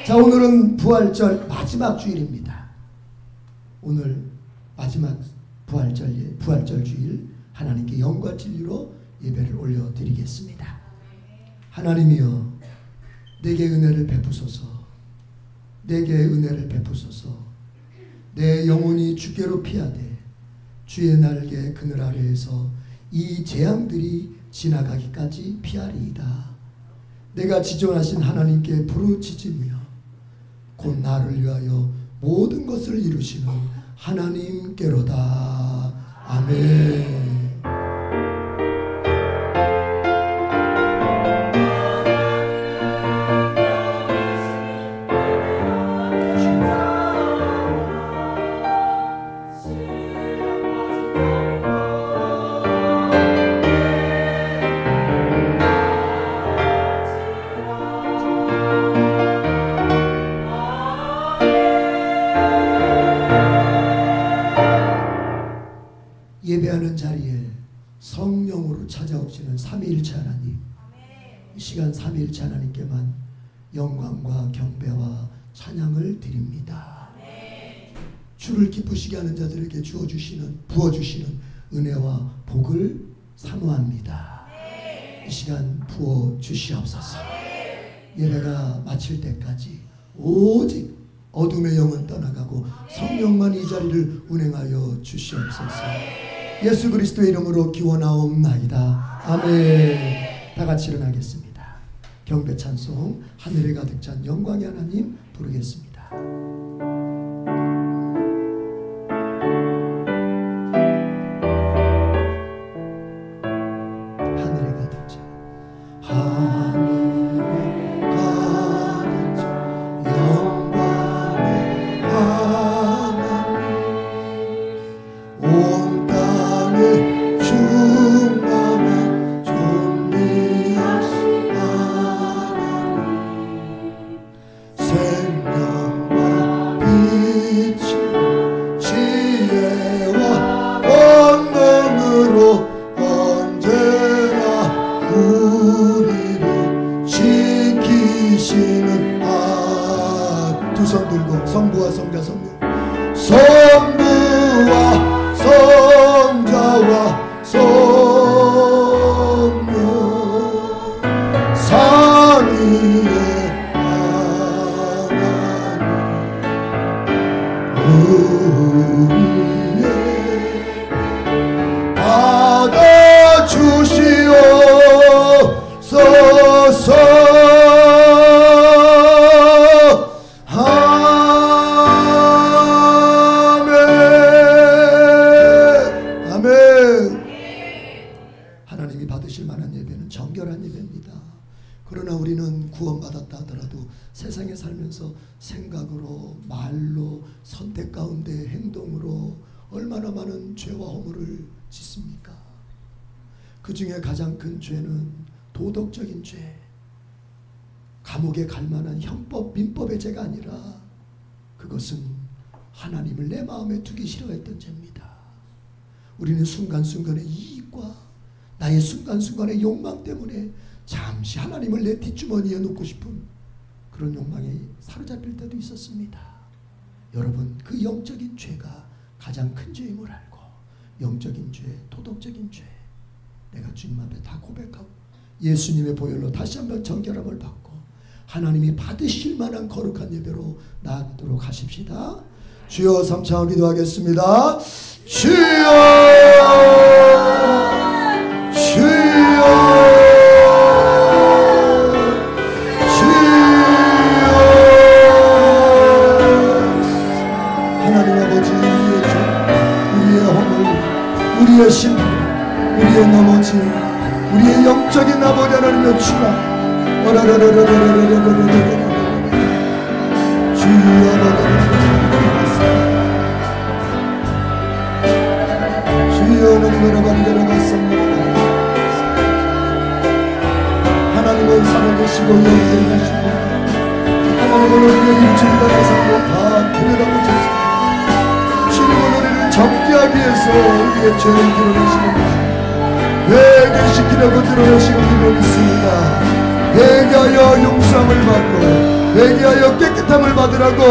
자, 오늘은 부활절 마지막 주일입니다. 오늘 마지막 부활절 주일 하나님께 영과 진리로 예배를 올려드리겠습니다. 하나님이여, 내게 은혜를 베푸소서. 내게 은혜를 베푸소서. 내 영혼이 주께로 피하되 주의 날개 그늘 아래에서 이 재앙들이 지나가기까지 피하리이다. 내가 지존하신 하나님께 부르짖으며 곧 나를 위하여 모든 것을 이루시는 하나님께로다. 아멘. 예배하는 자리에 성령으로 찾아오시는 삼위일체 하나님, 이 시간 삼위일체 하나님께만 영광과 경배와 찬양을 드립니다. 주를 기쁘시게 하는 자들에게 부어주시는 은혜와 복을 사모합니다. 이 시간 부어주시옵소서. 예배가 마칠 때까지 오직 어둠의 영은 떠나가고 성령만 이 자리를 운행하여 주시옵소서. 예수 그리스도의 이름으로 기원하옵나이다. 아멘. 다 같이 일어나겠습니다. 경배 찬송 하늘에 가득 찬 영광의 하나님 부르겠습니다. 하늘에 가득 찬 영광의 하나님, 온 땅에 충만한 존귀하신 하나님, 생명과 빛이 지혜와 권능으로 언제나 우리를 지키시는 두 손 들고 성부와 성자 성령, 성부와 성자와 성령, 삼위의 하나님 우리의 받아주시옵소서. 하나님이 받으실 만한 예배는 정결한 예배입니다. 그러나 우리는 구원받았다 하더라도 세상에 살면서 생각으로, 말로, 선택 가운데 행동으로 얼마나 많은 죄와 허물을 짓습니까? 그 중에 가장 큰 죄는 도덕적인 죄, 감옥에 갈 만한 형법, 민법의 죄가 아니라 그것은 하나님을 내 마음에 두기 싫어했던 죄입니다. 우리는 순간순간의 이익과 나의 순간순간의 욕망 때문에 잠시 하나님을 내 뒷주머니에 놓고 싶은 그런 욕망에 사로잡힐 때도 있었습니다. 여러분, 그 영적인 죄가 가장 큰 죄임을 알고 영적인 죄, 도덕적인 죄 내가 주님 앞에 다 고백하고 예수님의 보혈로 다시 한번 정결함을 받고 하나님이 받으실 만한 거룩한 예배로 나아가도록 하십시다. 주여, 삼창을 기도하겠습니다. 주여, 주여, 주여. 하나님 아버지, 우리의 죄, 우리의 허물, 우리의 실패, 우리의 넘어짐, 우리의 영적인 아버지 하나님의 추락, 주여 아버지, 주여 눈물을 만들어 갔습니다. 하나님은 살아계시고 영원히 계시고 하나님은 우리의 입술이다 내상도 다 들여다보셨습니다. 주님은 우리를 정죄하기 위해서 우리의 죄를 드러내시는 것입니다. 회개시키려고 드러내시는 줄로 믿습니다. 회개하여 용서함을 받고 회개하여 깨끗함을 받으라고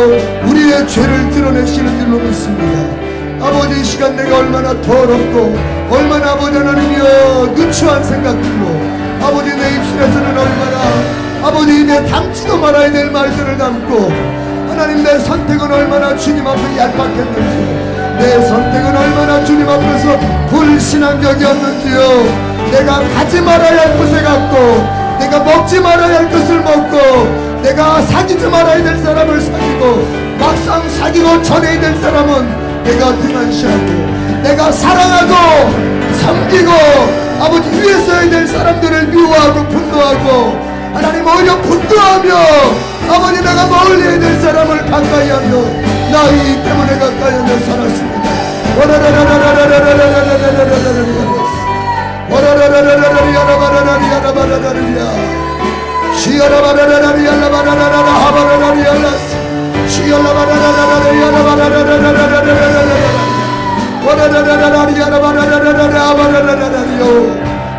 우리의 죄를 드러내시는 줄로 믿습니다. 아버지, 이 시간 내가 얼마나 더럽고 얼마나 아버지 하나님이여 누추한 생각들로 아버지 내 입술에서는 얼마나 아버지 입에 담지도 말아야 될 말들을 담고 하나님 내 선택은 얼마나 주님 앞에 얄팍했는지 내 선택은 얼마나 주님 앞에서 불신앙적이었는지요. 내가 가지 말아야 할 곳에 갔고 내가 먹지 말아야 할 것을 먹고 내가 사귀지 말아야 될 사람을 사귀고 막상 사귀고 전해야 될 사람은 내가 등한시하고 내가 사랑하고 섬기고 아버지 위에 서야 될 사람들을 미워하고 분노하고 하나님 오히려 분노하며 아버지 내가 멀리 해야 될 사람을 가까이 하며 나이 때문에 가까이 하며 살았습니다.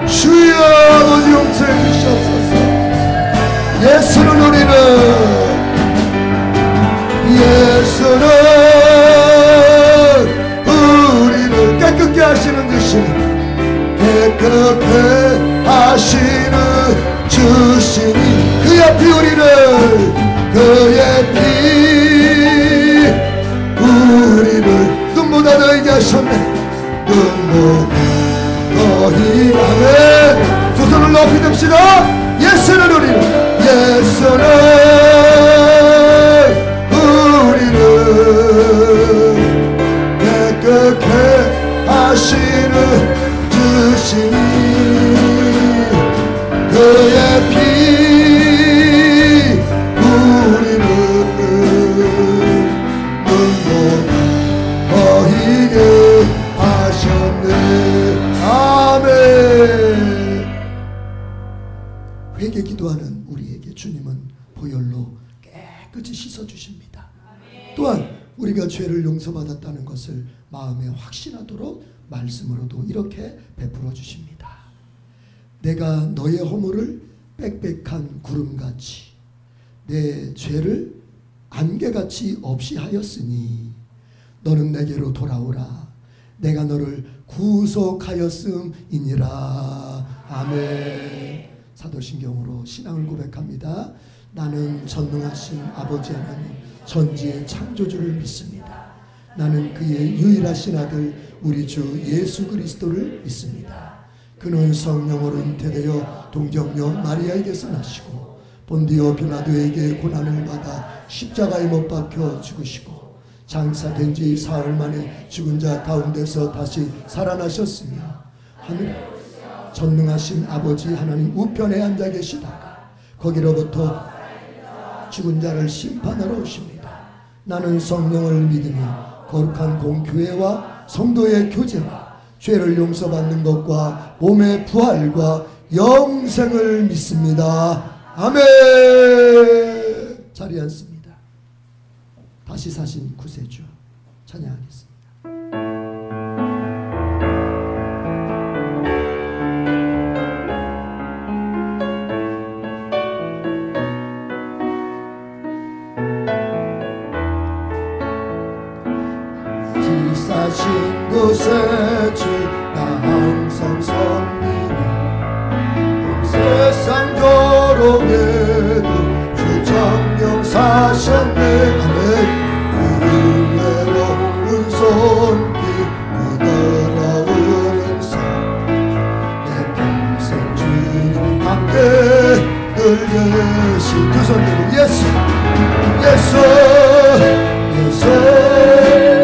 주여 아버지 용서해 주시옵소서. 예수는 우리를 깨끗게 하시는 주시니 깨끗게 하시는 주시니 그의 피 그의 피 우리를 눈보다 너희게 하셨네. 눈보다 너희 아멘. 두 손을 높이 듭시다. 예수는 우리를 깨끗게 하시는 주시니 그의 피 우리를 눈보다 더히게 하셨네. 아멘. 회개 기도하는 우리에게 주님은 보혈로 깨끗이 씻어주십니다. 또한 우리가 죄를 용서받았다는 것을 마음에 확신하도록 말씀으로도 이렇게 베풀어 주십니다. 내가 너의 허물을 빽빽한 구름같이 내 죄를 안개같이 없이 하였으니 너는 내게로 돌아오라. 내가 너를 구속하였음이니라. 아멘. 사도신경으로 신앙을 고백합니다. 나는 전능하신 아버지 하나님 전지의 창조주를 믿습니다. 나는 그의 유일하신 아들 우리 주 예수 그리스도를 믿습니다. 그는 성령으로 잉태되어 동정녀 마리아에게서 나시고 본디오 빌라도에게 고난을 받아 십자가에 못 박혀 죽으시고 장사된 지 사흘 만에 죽은 자 가운데서 다시 살아나셨으며 하늘 전능하신 아버지 하나님 우편에 앉아 계시다가 거기로부터 죽은 자를 심판하러 오십니다. 나는 성령을 믿으며 거룩한 공교회와 성도의 교제와 죄를 용서받는 것과 몸의 부활과 영생을 믿습니다. 아멘. 자리에 앉습니다. 다시 사신 구세주 찬양하겠습니다. 사신 구세주 나 항상 섬기네. 세상 조롱에도 주 정령 사셨네. 아멘. 은혜로운 손길 부드러운 음성 내 평생 주님 함께 늘 계시. 두 손 들고 예수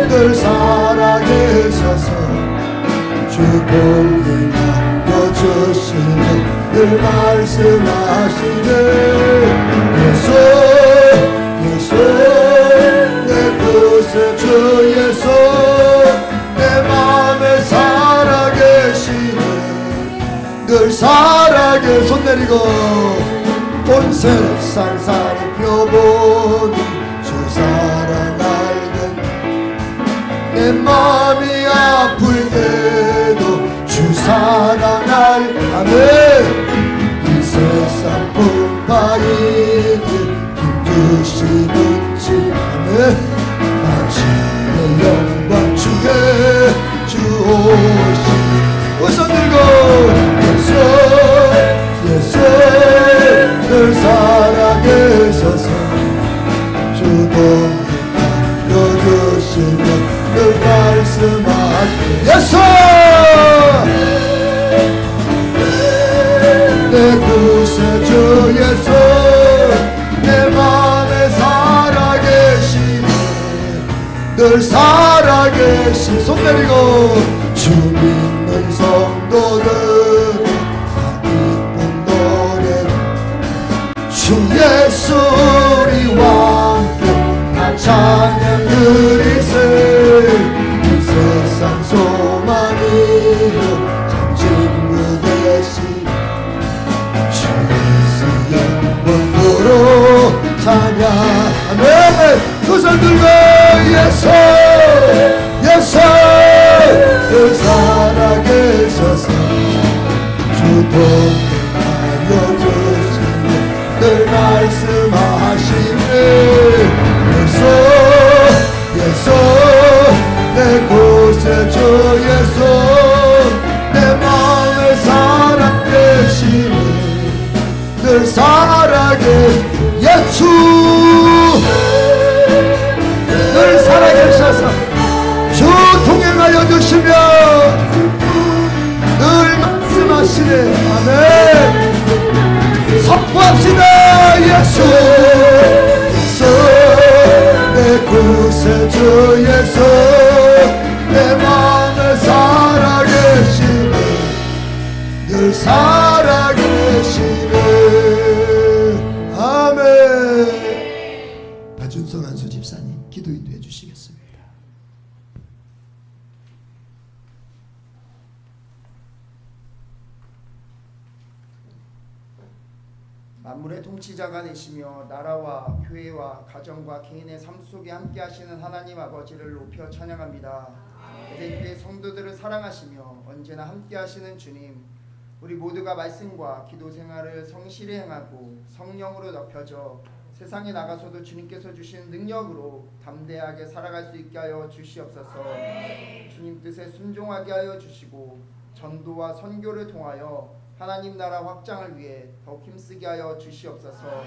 늘 살아계셔서 주 공의하여 주시는 늘 말씀하시네. 예수 내 구세주 예수 내 맘에 살아계시네. 늘 살아계 손 내리고 온 세상 살펴보니 주 사랑 내 마음이 아플 때도 주 사랑할. 아멘. 이 세상 풍파이들 어디든지 아멘. 아침의 영광 주의 주오시 우선 들고 예수 예수 늘 살아계셔서 주도 여주시며 늘 말씀하시네 예수 내 구세주 예수 내 맘에 살아계시네 늘 살아계시 손 내리고 주 믿는 성도들 다 기쁜 노래 주 예수 우리와 함께 다 찬양 드리세 이 세상 소망이요 참 친구 되시 주 예수 영광으로 찬양 아멘 두 손 들고 예수 예수 늘 살아계셔서 주동하여 주시며 늘 말씀하시네 예수 예수 내 구세주 예수 내 마음에 살아계시네 늘 살아계시 예수 늘 살아계셔서 주 동행하여 주시며 늘 말씀하시네 아멘 선포합시다 예수 예수 내 구세주 예수 내 마음에 살아계시네 늘 살아계시네 아멘. 박준성 안수 집사님 기도 인도해 주시겠습니다. 만물의 통치자가 되시며 나라와 교회와 가정과 개인의 삶 속에 함께 하시는 하나님 아버지를 높여 찬양합니다. 에덴교회 성도들을 사랑하시며 언제나 함께 하시는 주님, 우리 모두가 말씀과 기도 생활을 성실히 행하고 성령으로 덮여져 세상에 나가서도 주님께서 주신 능력으로 담대하게 살아갈 수 있게 하여 주시옵소서. 주님 뜻에 순종하게 하여 주시고 전도와 선교를 통하여 하나님 나라 확장을 위해 더욱 힘쓰게 하여 주시옵소서.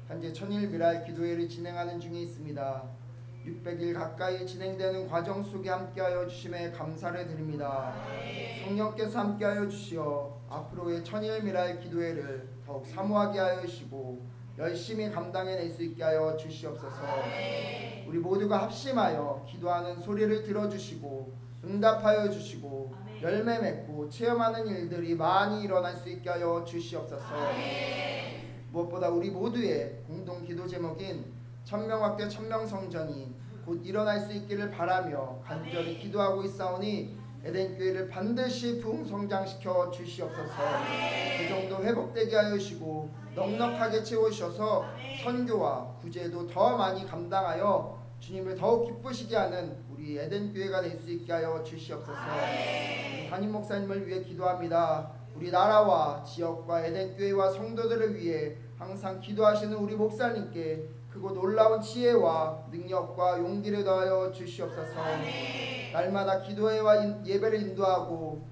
현재 천일 미랄 기도회를 진행하는 중에 있습니다. 600일 가까이 진행되는 과정 속에 함께하여 주심에 감사를 드립니다. 성령께서 함께하여 주시어 앞으로의 천일 미랄 기도회를 더욱 사모하게 하여 주시고 열심히 감당해낼 수 있게 하여 주시옵소서. 우리 모두가 합심하여 기도하는 소리를 들어주시고 응답하여 주시고 열매 맺고 체험하는 일들이 많이 일어날 수 있게 하여 주시옵소서. 무엇보다 우리 모두의 공동 기도 제목인 천명학대 천명성전이 곧 일어날 수 있기를 바라며 간절히 기도하고 있사오니 에덴교회를 반드시 부흥성장시켜 주시옵소서. 재정도 회복되게 하여 주시고 넉넉하게 채워주셔서 선교와 구제도 더 많이 감당하여 주님을 더욱 기쁘시게 하는 우리 에덴교회가 될 수 있게 하여 주시옵소서. 담임 목사님을 위해 기도합니다. 우리 나라와 지역과 에덴교회와 성도들을 위해 항상 기도하시는 우리 목사님께 크고 놀라운 지혜와 능력과 용기를 더하여 주시옵소서. 날마다 기도회와 예배를 인도하고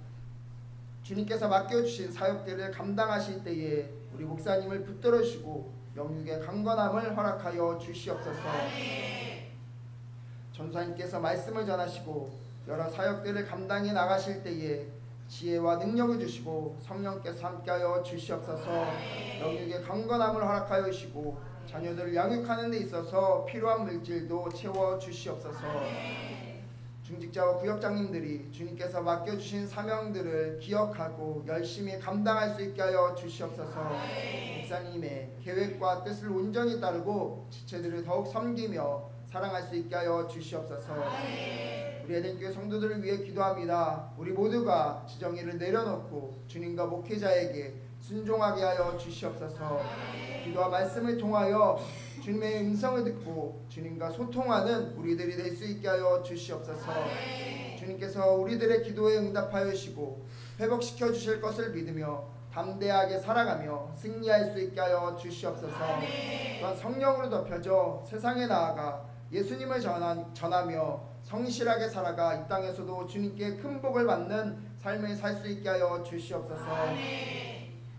주님께서 맡겨주신 사역들을 감당하실 때에 우리 목사님을 붙들어 주시고 영육의 강건함을 허락하여 주시옵소서. 전사님께서 말씀을 전하시고 여러 사역들을 감당해 나가실 때에 지혜와 능력을 주시고 성령께서 함께하여 주시옵소서. 영육의 강건함을 허락하여 주시고 자녀들을 양육하는 데 있어서 필요한 물질도 채워 주시옵소서. 중직자와 구역장님들이 주님께서 맡겨주신 사명들을 기억하고 열심히 감당할 수 있게 하여 주시옵소서. 목사님의 계획과 뜻을 온전히 따르고 지체들을 더욱 섬기며 사랑할 수 있게 하여 주시옵소서. 우리 에덴교회 성도들을 위해 기도합니다. 우리 모두가 지정의를 내려놓고 주님과 목회자에게 순종하게 하여 주시옵소서. 기도와 말씀을 통하여 주님의 음성을 듣고 주님과 소통하는 우리들이 될 수 있게 하여 주시옵소서. 주님께서 우리들의 기도에 응답하여 주시고 회복시켜 주실 것을 믿으며 담대하게 살아가며 승리할 수 있게 하여 주시옵소서. 또한 성령으로 덮여져 세상에 나아가 예수님을 전하며 성실하게 살아가 이 땅에서도 주님께 큰 복을 받는 삶을 살 수 있게 하여 주시옵소서.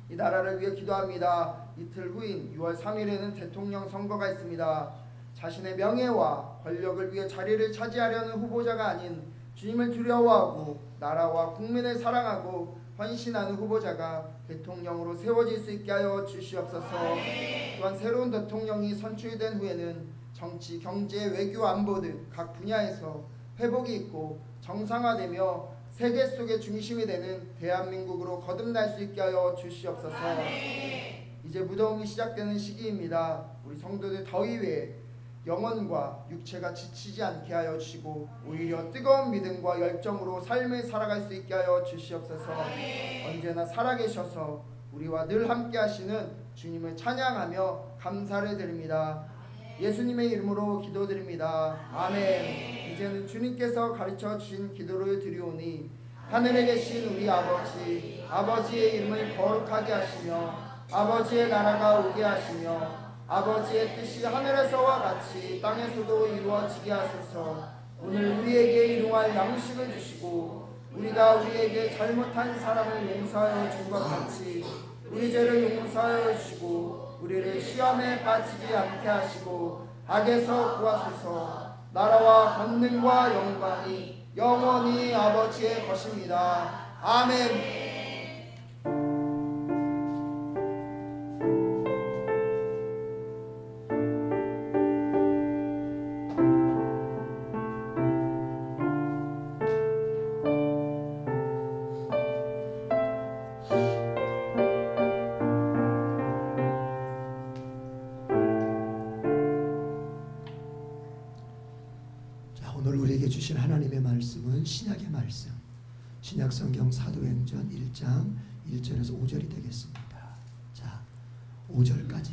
이 나라를 위해 기도합니다. 이틀 후인 6월 3일에는 대통령 선거가 있습니다. 자신의 명예와 권력을 위해 자리를 차지하려는 후보자가 아닌 주님을 두려워하고 나라와 국민을 사랑하고 헌신하는 후보자가 대통령으로 세워질 수 있게 하여 주시옵소서. 또한 새로운 대통령이 선출된 후에는 정치, 경제, 외교, 안보 등 각 분야에서 회복이 있고 정상화되며 세계 속의 중심이 되는 대한민국으로 거듭날 수 있게 하여 주시옵소서. 이제 무더움이 시작되는 시기입니다. 우리 성도들 더위 외에 영혼과 육체가 지치지 않게 하여 주시고 오히려 뜨거운 믿음과 열정으로 삶을 살아갈 수 있게 하여 주시옵소서. 언제나 살아계셔서 우리와 늘 함께 하시는 주님을 찬양하며 감사를 드립니다. 예수님의 이름으로 기도드립니다. 아멘. 이제는 주님께서 가르쳐 주신 기도를 드리오니 하늘에 계신 우리 아버지, 아버지의 이름을 거룩하게 하시며 아버지의 나라가 오게 하시며 아버지의 뜻이 하늘에서와 같이 땅에서도 이루어지게 하소서. 오늘 우리에게 일용할 양식을 주시고 우리가 우리에게 잘못한 사람을 용서하여 준 것 같이 우리 죄를 용서하여 주시고 우리를 시험에 빠지지 않게 하시고 악에서 구하소서. 나라와 권능과 영광이 영원히 아버지의 것입니다. 아멘. 오늘 우리에게 주신 하나님의 말씀은 신약의 말씀, 신약성경 사도행전 1장 1절에서 5절이 되겠습니다. 자, 5절까지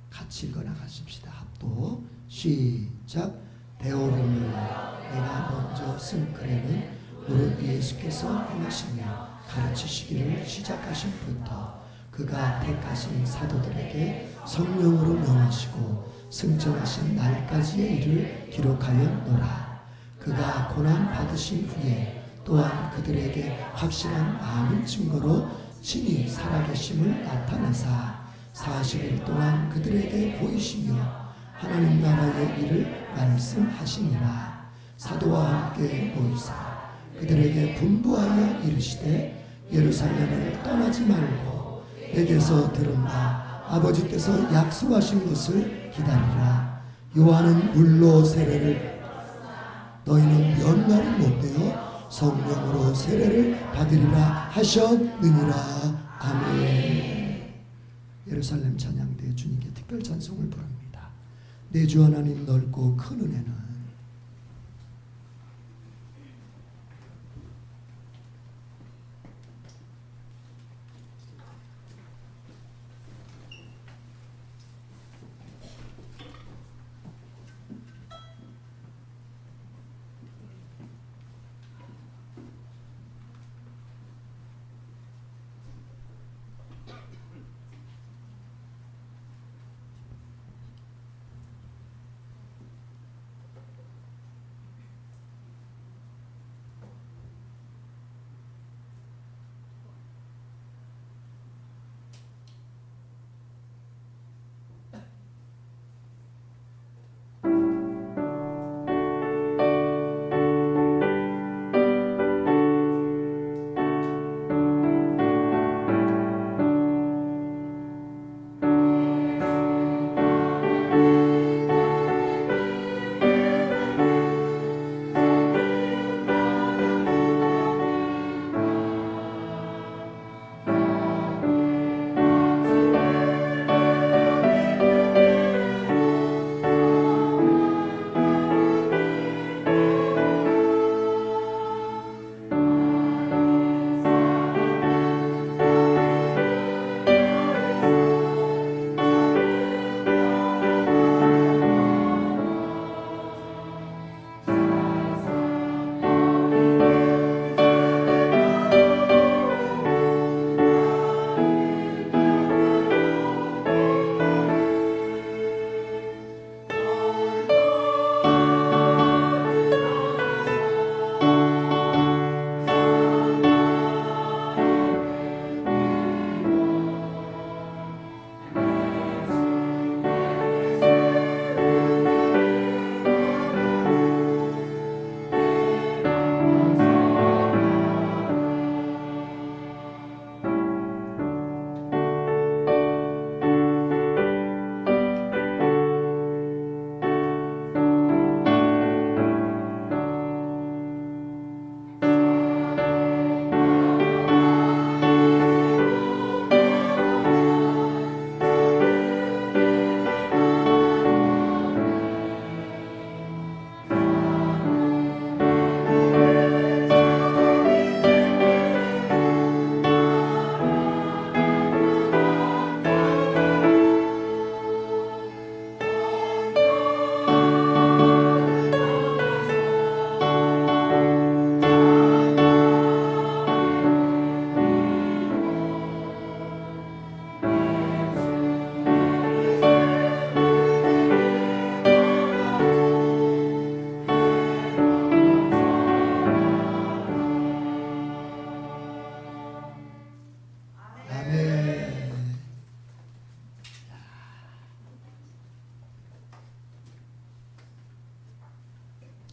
같이 읽어나가십시다. 합독 시작. 데오빌로야 내가 먼저 쓴 글에는 무릇 예수께서 행하시며 가르치시기를 시작하신부터 그가 택하신 사도들에게 성령으로 명하시고 승천하신 날까지의 일을 기록하였노라. 그가 고난 받으신 후에 또한 그들에게 확실한 많은 증거로 친히 살아계심을 나타내사 40일 동안 그들에게 보이시며 하나님 나라의 일을 말씀하시니라. 사도와 함께 모이사 그들에게 분부하여 이르시되 예루살렘을 떠나지 말고 내게서 들은 바 아버지께서 약속하신 것을 기다리라. 요한은 물로 세례를 너희는 몇 날이 못되어 성령으로 세례를 받으리라 하셨느니라. 아멘. 예루살렘 찬양대 주님께 특별 찬송을 부릅니다. 내 주 하나님 넓고 큰 은혜는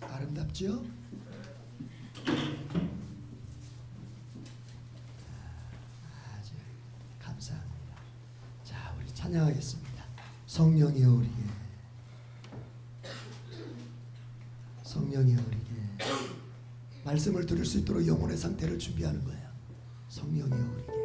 아름답죠? 아주 감사합니다. 자, 우리 찬양하겠습니다. 성령이여 우리에게, 성령이여 우리에게 말씀을 들을 수 있도록 영혼의 상태를 준비하는 거예요. 성령이여 우리에게.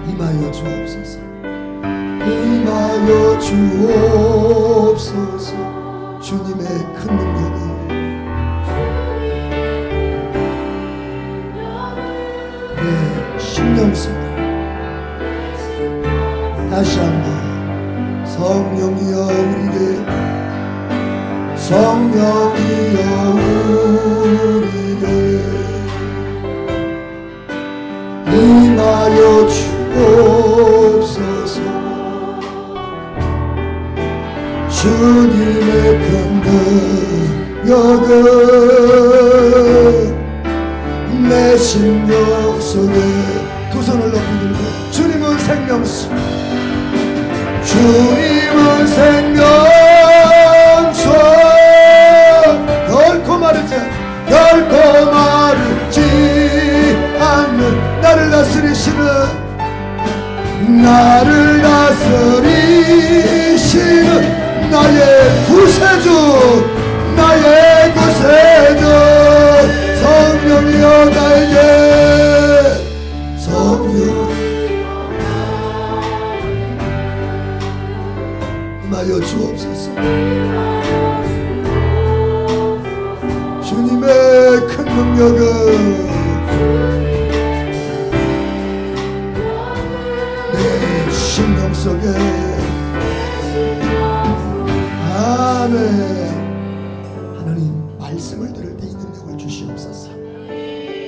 임하여 주옵소서. 주님의 큰 능력을 내 심령 속에 다시 한번 성령이여 우리에게, 성령이여 우리에게 임하여 주옵소서. 주님의 큰 능력은 내 심령 속에, 두 손을 높이 들고 주님은 생명수, 주님은 생명수, 결코 마르지 않는 나를 다스리시는, 나를 다스리시는 나의 구세주, 나의 구세주. 성령이여 나에게, 성령 임하여 주옵소서. 주님의 큰 능력은 내 심령 속에, 아멘. 하나님 말씀을 들을 때 이 능력을 주시옵소서.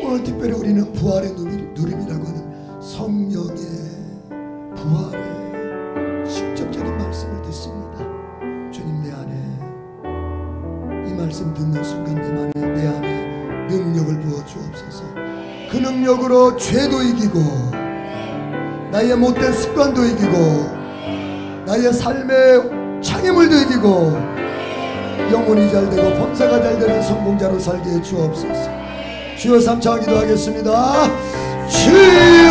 오늘 특별히 우리는 부활의 누림이라고 하는 성령의 부활의 직접적인 말씀을 듣습니다. 주님, 내 안에 이 말씀 듣는 순간 내 안에 능력을 부어 주옵소서. 그 능력으로 죄도 이기고, 나의 못된 습관도 이기고, 나의 삶의 장애물도 이기고, 영혼이 잘되고 범사가 잘되는 성공자로 살게 해 주옵소서. 주여 삼창 기도하겠습니다. 주여,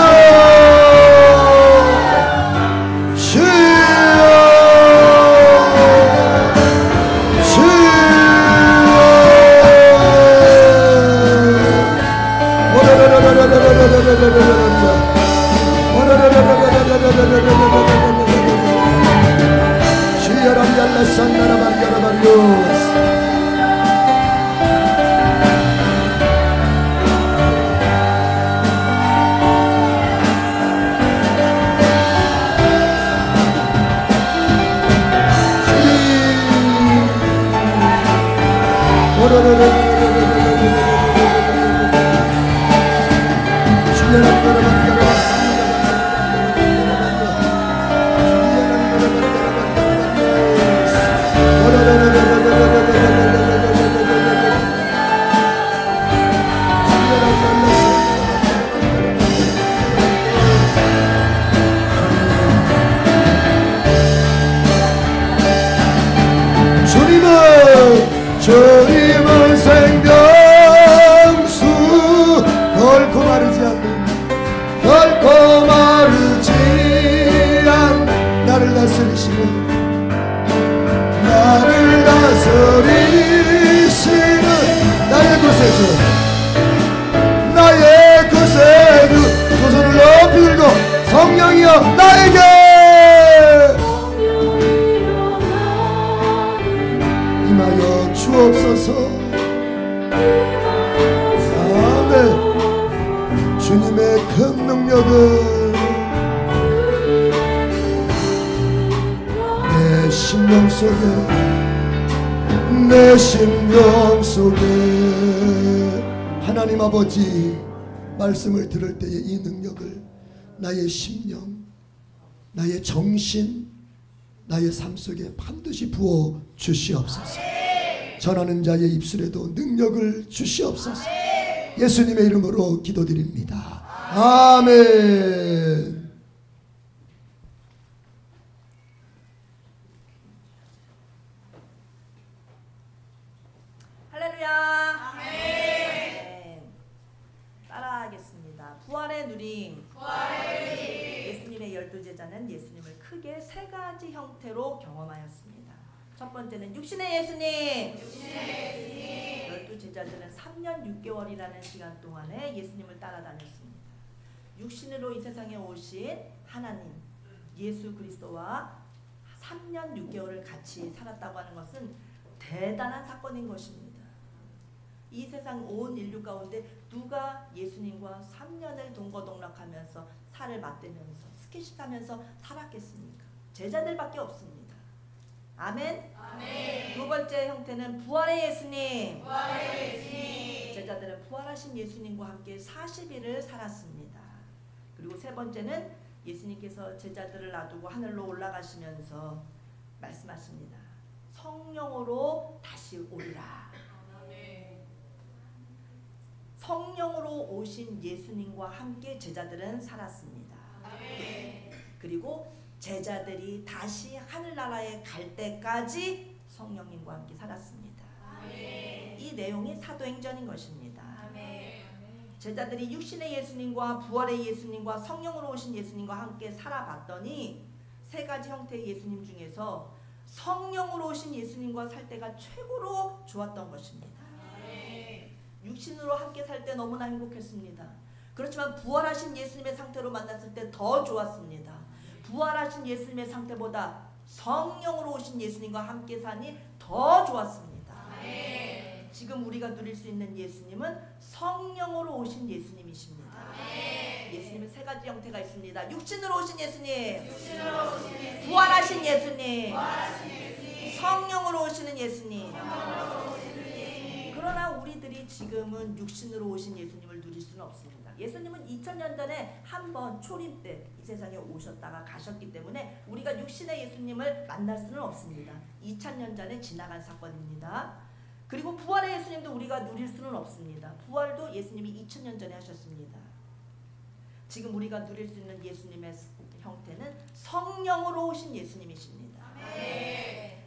주님은 생명수, 결코 마르지 않는, 결코 마르지 않는 나를 다스리시는, 나를 다스리시는 나의 구세주, 나의 구세주. 두 손을 높이 들고 성령이여 나에게 임하여 주옵소서. 아멘. 주님의 큰 능력은 내 심령 속에, 내 심령 속에. 하나님 아버지, 말씀을 들을 때의 이 능력을 나의 심령, 나의 정신, 나의 삶 속에 반드시 부어 주시옵소서. 전하는 자의 입술에도 능력을 주시옵소서. 예수님의 이름으로 기도드립니다. 아멘. 할렐루야. 아멘. 따라하겠습니다. 부활의 누림. 예수님의 12제자는 예수님을 크게 세 가지 형태로 경험하였습니다. 첫 번째는 육신의 예수님. 12제자들은 3년 6개월이라는 시간 동안에 예수님을 따라다녔습니다. 육신으로 이 세상에 오신 하나님 예수 그리스도와 3년 6개월을 같이 살았다고 하는 것은 대단한 사건인 것입니다. 이 세상 온 인류 가운데 누가 예수님과 3년을 동거동락하면서 살을 맞대면서 스킨십하면서 살았겠습니까? 제자들밖에 없습니다. 아멘. 아멘. 두 번째 형태는 부활의 예수님. 제자들은 부활하신 예수님과 함께 40일을 살았습니다. 그리고 세 번째는 예수님께서 제자들을 놔두고 하늘로 올라가시면서 말씀하십니다. 성령으로 다시 오리라. 성령으로 오신 예수님과 함께 제자들은 살았습니다. 그리고 제자들이 다시 하늘나라에 갈 때까지 성령님과 함께 살았습니다. 이 내용이 사도행전인 것입니다. 제자들이 육신의 예수님과 부활의 예수님과 성령으로 오신 예수님과 함께 살아봤더니 세 가지 형태의 예수님 중에서 성령으로 오신 예수님과 살 때가 최고로 좋았던 것입니다. 육신으로 함께 살 때 너무나 행복했습니다. 그렇지만 부활하신 예수님의 상태로 만났을 때 더 좋았습니다. 부활하신 예수님의 상태보다 성령으로 오신 예수님과 함께 사니 더 좋았습니다. 지금 우리가 누릴 수 있는 예수님은 성령으로 오신 예수님이십니다. 예수님은 세 가지 형태가 있습니다. 육신으로 오신 예수님, 부활하신 예수님, 성령으로 오시는 예수님. 그러나 우리들이 지금은 육신으로 오신 예수님을 누릴 수는 없습니다. 예수님은 2000년 전에 한 번 초림 때 이 세상에 오셨다가 가셨기 때문에 우리가 육신의 예수님을 만날 수는 없습니다. 2000년 전에 지나간 사건입니다. 그리고 부활의 예수님도 우리가 누릴 수는 없습니다. 부활도 예수님이 2000년 전에 하셨습니다. 지금 우리가 누릴 수 있는 예수님의 형태는 성령으로 오신 예수님이십니다.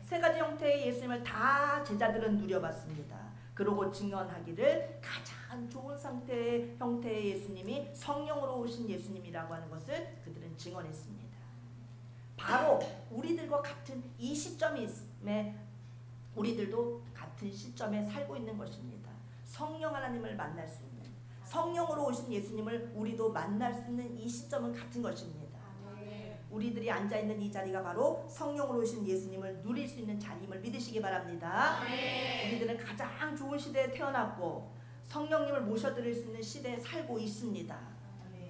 세 가지 형태의 예수님을 다 제자들은 누려봤습니다. 그러고 증언하기를 가장 좋은 상태의 형태의 예수님이 성령으로 오신 예수님이라고 하는 것을 그들은 증언했습니다. 바로 우리들과 같은 이 시점에 우리들도 같은 시점에 살고 있는 것입니다. 성령 하나님을 만날 수 있는, 성령으로 오신 예수님을 우리도 만날 수 있는 이 시점은 같은 것입니다. 우리들이 앉아있는 이 자리가 바로 성령으로 오신 예수님을 누릴 수 있는 자리임을 믿으시기 바랍니다. 우리들은 가장 좋은 시대에 태어났고 성령님을 모셔드릴 수 있는 시대에 살고 있습니다.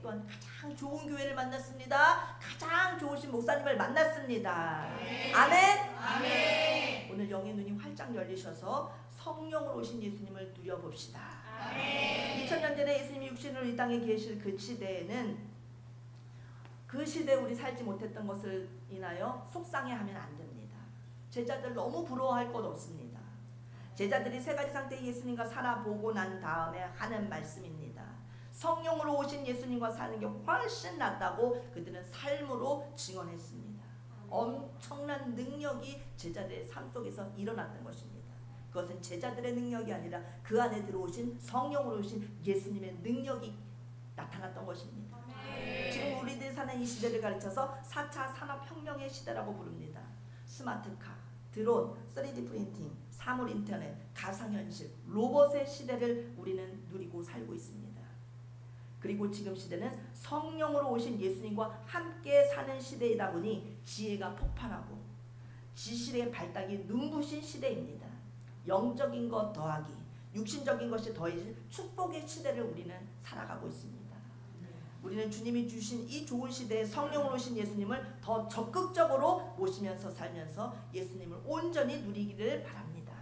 또한 가장 좋은 교회를 만났습니다. 가장 좋으신 목사님을 만났습니다. 아멘. 오늘 영의 눈이 활짝 열리셔서 성령으로 오신 예수님을 누려봅시다. 2000년 전에 예수님이 육신으로 이 땅에 계실 그 시대에는 그 시대에 우리 살지 못했던 것을 인하여 속상해하면 안 됩니다. 제자들 너무 부러워할 것 없습니다. 제자들이 세 가지 상태의 예수님과 살아보고 난 다음에 하는 말씀입니다. 성령으로 오신 예수님과 사는 게 훨씬 낫다고 그들은 삶으로 증언했습니다. 엄청난 능력이 제자들의 삶 속에서 일어났던 것입니다. 그것은 제자들의 능력이 아니라 그 안에 들어오신 성령으로 오신 예수님의 능력이 나타났던 것입니다. 지금 우리들이 사는 이 시대를 가르쳐서 4차 산업혁명의 시대라고 부릅니다. 스마트카, 드론, 3D 프린팅, 사물 인터넷, 가상현실, 로봇의 시대를 우리는 누리고 살고 있습니다. 그리고 지금 시대는 성령으로 오신 예수님과 함께 사는 시대이다 보니 지혜가 폭발하고 지식의 발달이 눈부신 시대입니다. 영적인 것 더하기 육신적인 것이 더해질 축복의 시대를 우리는 살아가고 있습니다. 우리는 주님이 주신 이 좋은 시대에 성령으로 오신 예수님을 더 적극적으로 모시면서 살면서 예수님을 온전히 누리기를 바랍니다.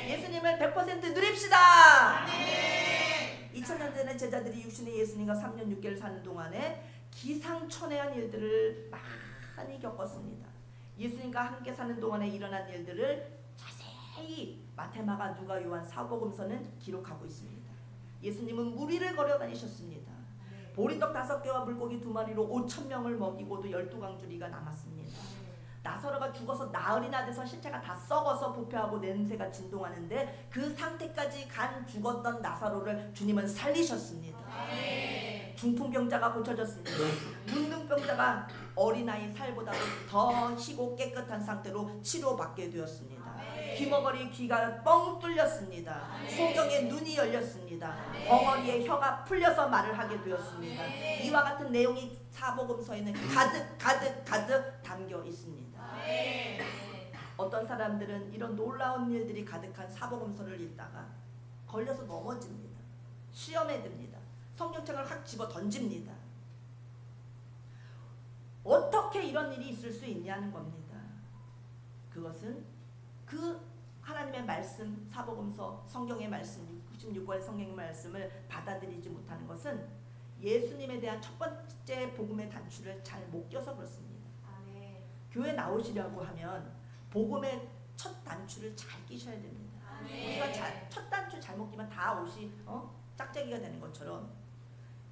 예수님을 100% 누립시다. 2000년 전에 제자들이 육신의 예수님과 3년 6개월 사는 동안에 기상천외한 일들을 많이 겪었습니다. 예수님과 함께 사는 동안에 일어난 일들을 자세히 자세히 마태, 마가, 누가, 요한, 사복음서는 기록하고 있습니다. 예수님은 무리를 걸어 다니셨습니다. 보리떡 5개와 물고기 2마리로 5,000명을 먹이고도 12강주리가 남았습니다. 나사로가 죽어서 나흘이나 돼서 신체가 다 썩어서 부패하고 냄새가 진동하는데 그 상태까지 간 죽었던 나사로를 주님은 살리셨습니다. 중풍병자가 고쳐졌습니다. 문둥병자가 어린아이 살보다도 더 희고 깨끗한 상태로 치료받게 되었습니다. 귀머거리 귀가 뻥 뚫렸습니다. 소경의 눈이 열렸습니다. 벙어리의 혀가 풀려서 말을 하게 되었습니다. 이와 같은 내용이 사복음서에는 가득 담겨 있습니다. 어떤 사람들은 이런 놀라운 일들이 가득한 사복음서를 읽다가 걸려서 넘어집니다. 시험에 듭니다. 성경책을 확 집어 던집니다. 어떻게 이런 일이 있을 수 있냐는 겁니다. 그것은 그 하나님의 말씀, 사복음서, 성경의 말씀, 66권의 성경의 말씀을 받아들이지 못하는 것은 예수님에 대한 첫 번째 복음의 단추를 잘 못 껴서 그렇습니다. 교회 나오시려고 하면 복음의 첫 단추를 잘 끼셔야 됩니다. 우리가 첫 단추 잘못 끼면 다 옷이 짝짝이가 되는 것처럼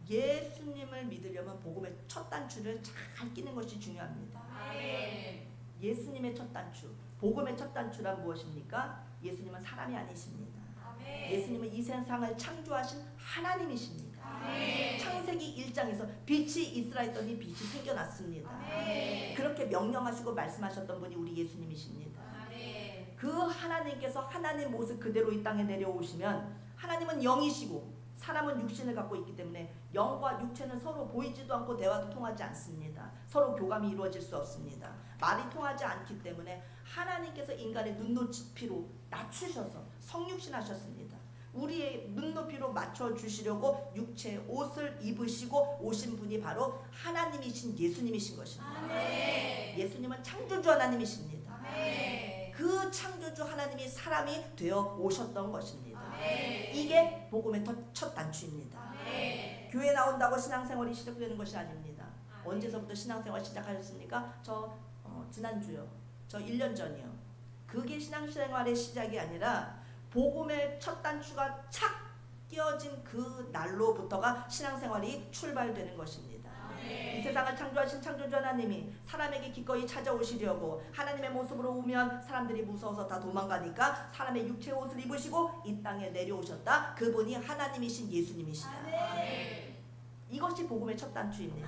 예수님을 믿으려면 복음의 첫 단추를 잘 끼는 것이 중요합니다. 예수님의 첫 단추, 복음의 첫 단추란 무엇입니까? 예수님은 사람이 아니십니다. 예수님은 이 세상을 창조하신 하나님이십니다. 창세기 1장에서 빛이 있으라 했더니 빛이 생겨났습니다. 그렇게 명령하시고 말씀하셨던 분이 우리 예수님이십니다. 그 하나님께서 하나님 모습 그대로 이 땅에 내려오시면 하나님은 영이시고 사람은 육신을 갖고 있기 때문에 영과 육체는 서로 보이지도 않고 대화도 통하지 않습니다. 서로 교감이 이루어질 수 없습니다. 말이 통하지 않기 때문에 하나님께서 인간의 눈높이로 낮추셔서 성육신하셨습니다. 우리의 눈높이로 맞춰주시려고 육체의 옷을 입으시고 오신 분이 바로 하나님이신 예수님이신 것입니다. 예수님은 창조주 하나님이십니다. 그 창조주 하나님이 사람이 되어 오셨던 것입니다. 이게 복음의 첫 단추입니다. 교회 나온다고 신앙생활이 시작되는 것이 아닙니다. 언제서부터 신앙생활 시작하셨습니까? 지난주요. 저 1년 전이요. 그게 신앙생활의 시작이 아니라 복음의 첫 단추가 착 끼어진 그 날로부터가 신앙생활이 출발되는 것입니다. 이 세상을 창조하신 창조주 하나님이 사람에게 기꺼이 찾아오시려고 하나님의 모습으로 오면 사람들이 무서워서 다 도망가니까 사람의 육체의 옷을 입으시고 이 땅에 내려오셨다. 그분이 하나님이신 예수님이시다. 이것이 복음의 첫 단추입니다.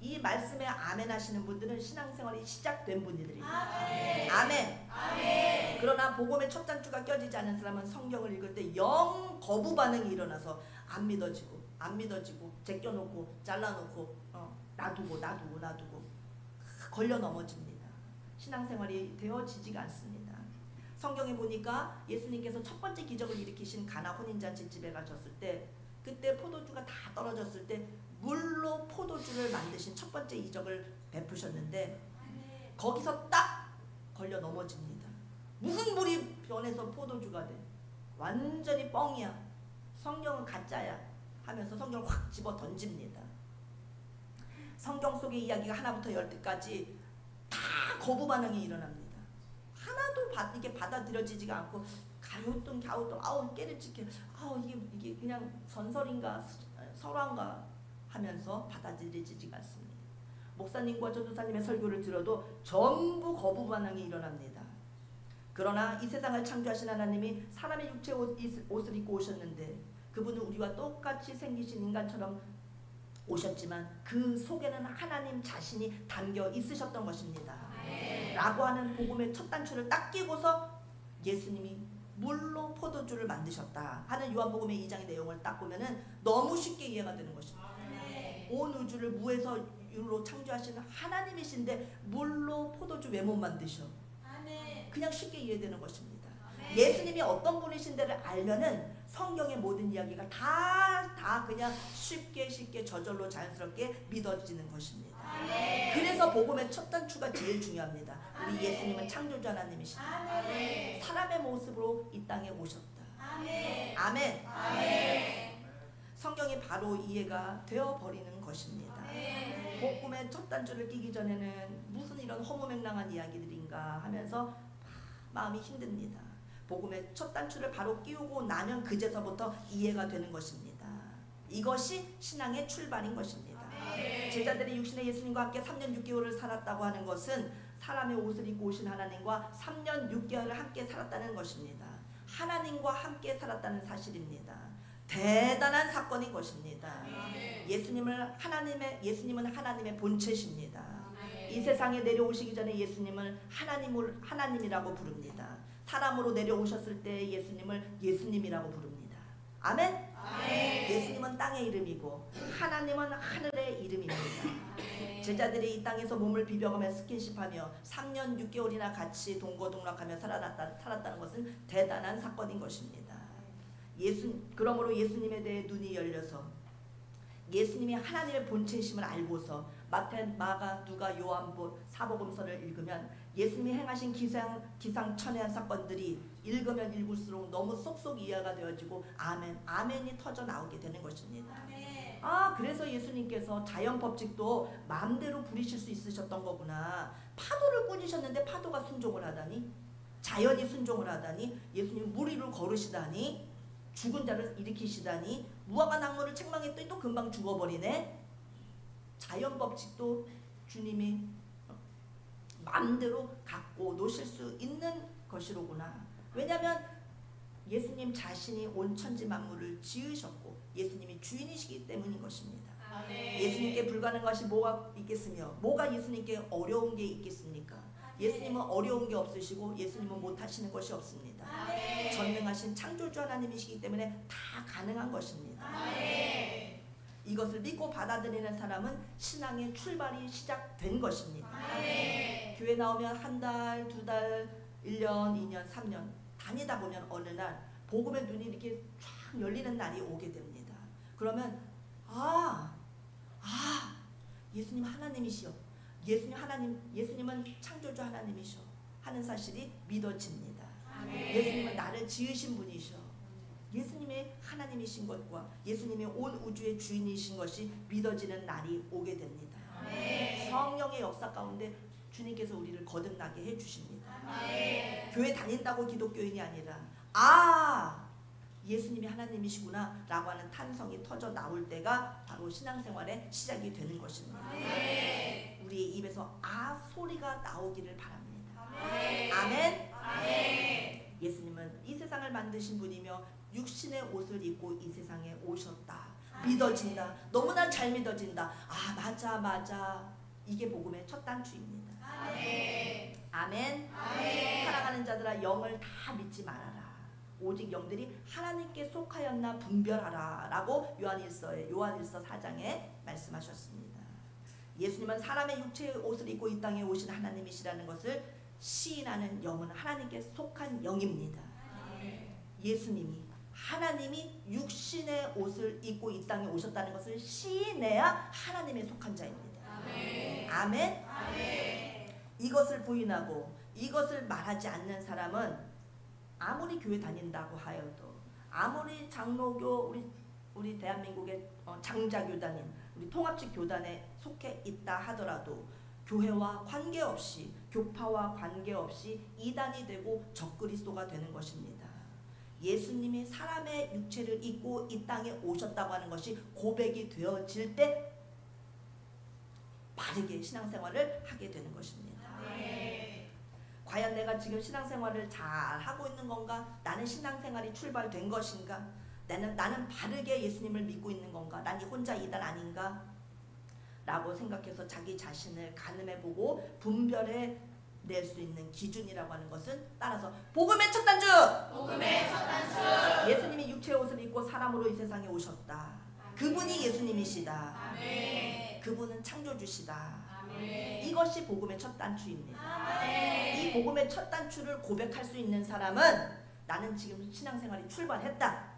이 말씀에 아멘 하시는 분들은 신앙생활이 시작된 분들입니다. 아멘. 그러나 복음의 첫 단추가 껴지지 않은 사람은 성경을 읽을 때 영 거부 반응이 일어나서 안 믿어지고 제껴놓고 잘라놓고 놔두고 걸려 넘어집니다. 신앙생활이 되어지지가 않습니다. 성경에 보니까 예수님께서 첫 번째 기적을 일으키신 가나 혼인잔치 집에 가셨을 때 그때 포도주가 다 떨어졌을 때 물로 포도주를 만드신 첫 번째 이적을 베푸셨는데 거기서 딱 걸려 넘어집니다. 무슨 물이 변해서 포도주가 돼? 완전히 뻥이야. 성경은 가짜야 하면서 성경을 확 집어 던집니다. 성경 속의 이야기가 하나부터 10까지 다 거부 반응이 일어납니다. 하나도 이게 받아들여지지가 않고 갸우뚱 깨르치게 이게 그냥 전설인가 설화인가 하면서 받아들여지지가 않습니다. 목사님과 전도사님의 설교를 들어도 전부 거부 반응이 일어납니다. 그러나 이 세상을 창조하신 하나님이 사람의 육체 옷을 입고 오셨는데 그분은 우리와 똑같이 생기신 인간처럼 오셨지만 그 속에는 하나님 자신이 담겨 있으셨던 것입니다. 라고 하는 복음의 첫 단추를 딱 끼고서 예수님이 물로 포도주를 만드셨다 하는 요한복음의 2장의 내용을 딱 보면은 너무 쉽게 이해가 되는 것입니다. 온 우주를 무에서 유로 창조하시는 하나님이신데 물로 포도주 왜 못 만드셔? 그냥 쉽게 이해되는 것입니다. 예수님이 어떤 분이신지를 알면은 성경의 모든 이야기가 다 그냥 쉽게 저절로 자연스럽게 믿어지는 것입니다. 그래서 복음의 첫 단추가 제일 중요합니다. 우리 예수님은 창조주 하나님이십니다. 사람의 모습으로 이 땅에 오셨다. 아멘. 성경이 바로 이해가 되어버리는 것입니다. 복음의 첫 단추를 끼기 전에는 무슨 이런 허무맹랑한 이야기들인가 하면서 마음이 힘듭니다. 복음의 첫 단추를 바로 끼우고 나면 그제서부터 이해가 되는 것입니다. 이것이 신앙의 출발인 것입니다. 제자들이 육신의 예수님과 함께 3년 6개월을 살았다고 하는 것은 사람의 옷을 입고 오신 하나님과 3년 6개월을 함께 살았다는 것입니다. 하나님과 함께 살았다는 사실입니다. 대단한 사건인 것입니다. 예수님은 하나님의 본체십니다. 이 세상에 내려오시기 전에 예수님을 하나님이라고 부릅니다. 사람으로 내려오셨을 때 예수님을 예수님이라고 부릅니다. 아멘? 예수님은 땅의 이름이고 하나님은 하늘의 이름입니다. 제자들이 이 땅에서 몸을 비벼가며 스킨십하며 3년 6개월이나 같이 동거동락하며 살았다는 것은 대단한 사건인 것입니다. 그러므로 예수님에 대해 눈이 열려서 예수님이 하나님의 본체이심을 알고서 마태, 마가, 누가, 요한, 사복음서를 읽으면 예수님이 행하신 기상천외한 사건들이 읽으면 읽을수록 너무 쏙쏙 이해가 되어지고 아멘이 터져 나오게 되는 것입니다. 그래서 예수님께서 자연 법칙도 마음대로 부리실 수 있으셨던 거구나. 파도를 꾸리셨는데 파도가 순종을 하다니, 자연이 순종을 하다니, 예수님 물 위를 걸으시다니, 죽은 자를 일으키시다니, 무화과 나무를 책망했더니 또 금방 죽어버리네. 자연 법칙도 주님이 마음대로 갖고 노실 수 있는 것이로구나. 왜냐하면 예수님 자신이 온 천지 만물을 지으셨고 예수님이 주인이시기 때문인 것입니다. 예수님께 불가능한 것이 뭐가 있겠으며 뭐가 예수님께 어려운 게 있겠습니까? 예수님은 어려운 게 없으시고 예수님은 못하시는 것이 없습니다. 전능하신 창조주 하나님이시기 때문에 다 가능한 것입니다. 이것을 믿고 받아들이는 사람은 신앙의 출발이 시작된 것입니다. 교회 나오면 한 달, 두 달, 1년, 2년, 3년 다니다 보면 어느 날 복음의 눈이 이렇게 쫙 열리는 날이 오게 됩니다. 그러면 예수님 하나님이시여, 예수님은 창조주 하나님이시여 하는 사실이 믿어집니다. 예수님은 나를 지으신 분이시여, 예수님이 하나님이신 것과 예수님이 온 우주의 주인이신 것이 믿어지는 날이 오게 됩니다. 성령의 역사 가운데 주님께서 우리를 거듭나게 해주십니다. 교회 다닌다고 기독교인이 아니라 예수님이 하나님이시구나 라고 하는 탄성이 터져 나올 때가 바로 신앙생활의 시작이 되는 것입니다. 우리의 입에서 소리가 나오기를 바랍니다. 아멘. 예수님은 이 세상을 만드신 분이며 육신의 옷을 입고 이 세상에 오셨다. 믿어진다. 너무나 잘 믿어진다. 맞아. 이게 복음의 첫 단추입니다. 아멘. 사랑하는 자들아, 영을 다 믿지 말아라. 오직 영들이 하나님께 속하였나 분별하라 라고 요한일서 4장에 말씀하셨습니다. 예수님은 사람의 육체의 옷을 입고 이 땅에 오신 하나님이시라는 것을 시인하는 영은 하나님께 속한 영입니다. 예수님이 하나님이 육신의 옷을 입고 이 땅에 오셨다는 것을 시인해야 하나님에 속한 자입니다. 아멘. 이것을 부인하고 이것을 말하지 않는 사람은 아무리 교회 다닌다고 하여도, 아무리 장로교, 우리 대한민국의 장자교단인 우리 통합식 교단에 속해 있다 하더라도 교회와 관계없이, 교파와 관계없이 이단이 되고 적그리스도가 되는 것입니다. 예수님이 사람의 육체를 입고 이 땅에 오셨다고 하는 것이 고백이 되어질 때 바르게 신앙생활을 하게 되는 것입니다. 과연 내가 지금 신앙생활을 잘 하고 있는 건가? 나는 신앙생활이 출발된 것인가? 나는 바르게 예수님을 믿고 있는 건가? 난 혼자 이단 아닌가? 라고 생각해서 자기 자신을 가늠해보고 분별해 낼 수 있는 기준이라고 하는 것은 따라서 복음의 첫 단추! 예수님이 육체의 옷을 입고 사람으로 이 세상에 오셨다. 그분이 예수님이시다. 그분은 창조주시다. 이것이 복음의 첫 단추입니다. 이 복음의 첫 단추를 고백할 수 있는 사람은 나는 지금 신앙생활이 출발했다.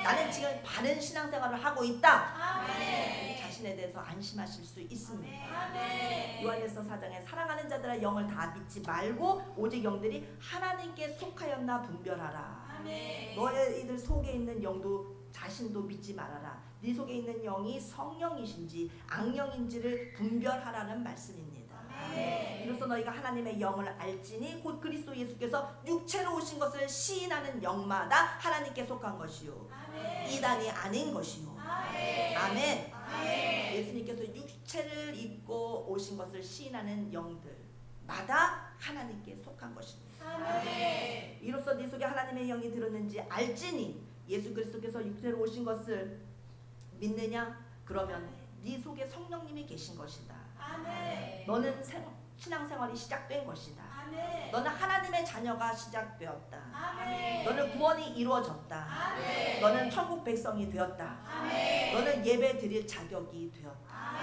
나는 지금 바른 신앙생활을 하고 있다. 자신에 대해서 안심하실 수 있습니다. 요한일서 4장에 사랑하는 자들아, 영을 다 믿지 말고 오직 영들이 하나님께 속하였나 분별하라. 너희들 속에 있는 영도 자신도 믿지 말아라. 네 속에 있는 영이 성령이신지 악령인지를 분별하라는 말씀입니다. 이로써 너희가 하나님의 영을 알지니 곧 그리스도 예수께서 육체로 오신 것을 시인하는 영마다 하나님께 속한 것이요 이단이 아닌 것이요. 아멘. 예수님께서 육체를 입고 오신 것을 시인하는 영들마다 하나님께 속한 것입니다. 이로써 네 속에 하나님의 영이 들었는지 알지니 예수 그리스도께서 육체로 오신 것을 믿느냐? 그러면 네 속에 성령님이 계신 것이다. 너는 신앙생활이 시작된 것이다. 너는 하나님의 자녀가 시작되었다. 너는 구원이 이루어졌다. 너는 천국 백성이 되었다. 너는 예배 드릴 자격이 되었다.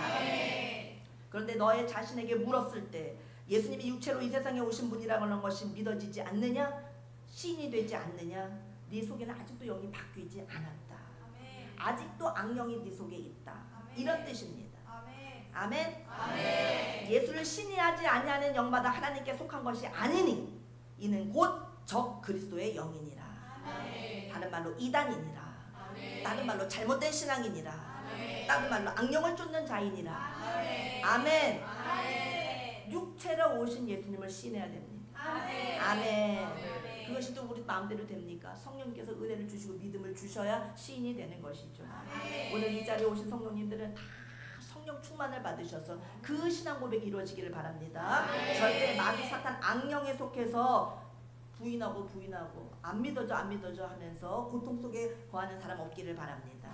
그런데 너의 자신에게 물었을 때 예수님이 육체로 이 세상에 오신 분이라는 것이 믿어지지 않느냐? 시인이 되지 않느냐? 네 속에는 아직도 영이 바뀌지 않았다. 아직도 악령이 네 속에 있다. 이런 뜻입니다. 아멘. 예수를 신이하지 아니하는 영마다 하나님께 속한 것이 아니니 이는 곧 적 그리스도의 영이니라. 다른 말로 이단이니라. 다른 말로 잘못된 신앙이니라. 다른 말로 악령을 쫓는 자이니라. 아멘. 육체로 오신 예수님을 신해야 됩니다. 아멘. 그것이 또 우리 마음대로 됩니까? 성령님께서 은혜를 주시고 믿음을 주셔야 시인이 되는 것이죠. 오늘 이 자리에 오신 성령님들은 다 성령 충만을 받으셔서 그 신앙 고백이 이루어지기를 바랍니다. 절대 마귀 사탄 악령에 속해서 부인하고 안 믿어져 하면서 고통 속에 거하는 사람 없기를 바랍니다.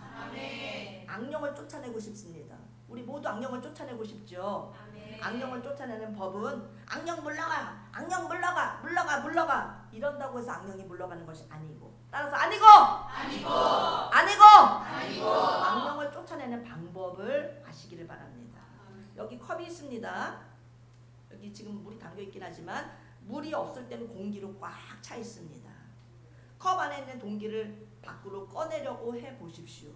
악령을 쫓아내고 싶습니다. 우리 모두 악령을 쫓아내고 싶죠. 악령을 쫓아내는 법은 악령 물러가, 악령 물러가 이런다고 해서 악령이 물러가는 것이 아니고, 따라서 아니고 악령을 쫓아내는 방법을 아시기를 바랍니다. 여기 컵이 있습니다. 여기 지금 물이 담겨 있긴 하지만 물이 없을 때는 공기로 꽉 차 있습니다. 컵 안에 있는 공기를 밖으로 꺼내려고 해 보십시오.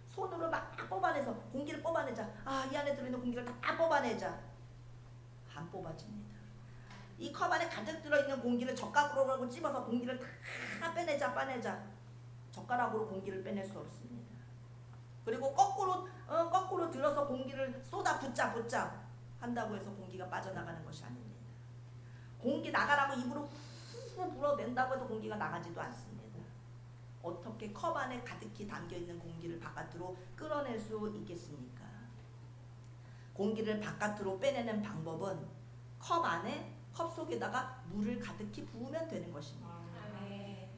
손으로 막 뽑아내서 공기를 뽑아내자. 이 안에 들어있는 공기를 다 뽑아내자. 안 뽑아집니다. 이 컵 안에 가득 들어있는 공기를 젓가락으로 찝어서 공기를 다 빼내자. 젓가락으로 공기를 빼낼 수 없습니다. 그리고 거꾸로 들어서 공기를 쏟아 붙자 한다고 해서 공기가 빠져나가는 것이 아닙니다. 공기 나가라고 입으로 후 불어낸다고 해서 공기가 나가지도 않습니다. 어떻게 컵 안에 가득히 담겨있는 공기를 바깥으로 끌어낼 수 있겠습니까? 공기를 바깥으로 빼내는 방법은 컵 속에다가 물을 가득히 부으면 되는 것입니다.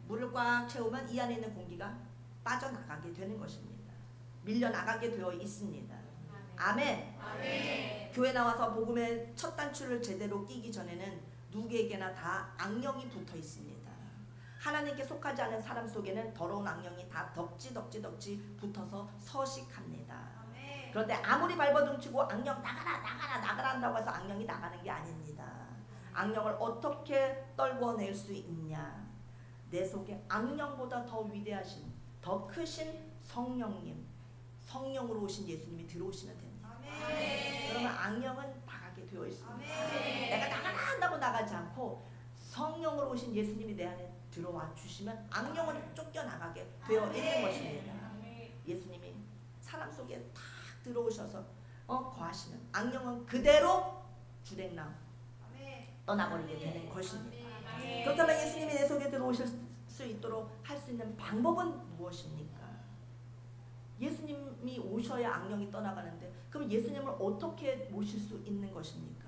물을 꽉 채우면 이 안에 있는 공기가 빠져나가게 되는 것입니다. 밀려나가게 되어 있습니다. 아멘. 교회 나와서 복음의 첫 단추를 제대로 끼기 전에는 누구에게나 다 악령이 붙어 있습니다. 하나님께 속하지 않은 사람 속에는 더러운 악령이 다 덕지 붙어서 서식합니다. 그런데 아무리 발버둥치고 악령 나가라 한다고 해서 악령이 나가는 게 아닙니다. 악령을 어떻게 떨궈낼 수 있냐? 내 속에 악령보다 더 위대하신, 더 크신 성령으로 오신 예수님이 들어오시면 됩니다. 그러면 악령은 나가게 되어 있습니다. 내가 나가라 한다고 나가지 않고 성령으로 오신 예수님이 내 안에 들어와 주시면 악령은 쫓겨나가게 되어 있는 것입니다. 예수님이 사람 속에 탁 들어오셔서 거하시면 악령은 그대로 주랭랑 떠나버리게 되는 것입니다. 그렇다면 예수님이 내 속에 들어오실 수 있도록 할 수 있는 방법은 무엇입니까? 예수님이 오셔야 악령이 떠나가는데 그럼 예수님을 어떻게 모실 수 있는 것입니까?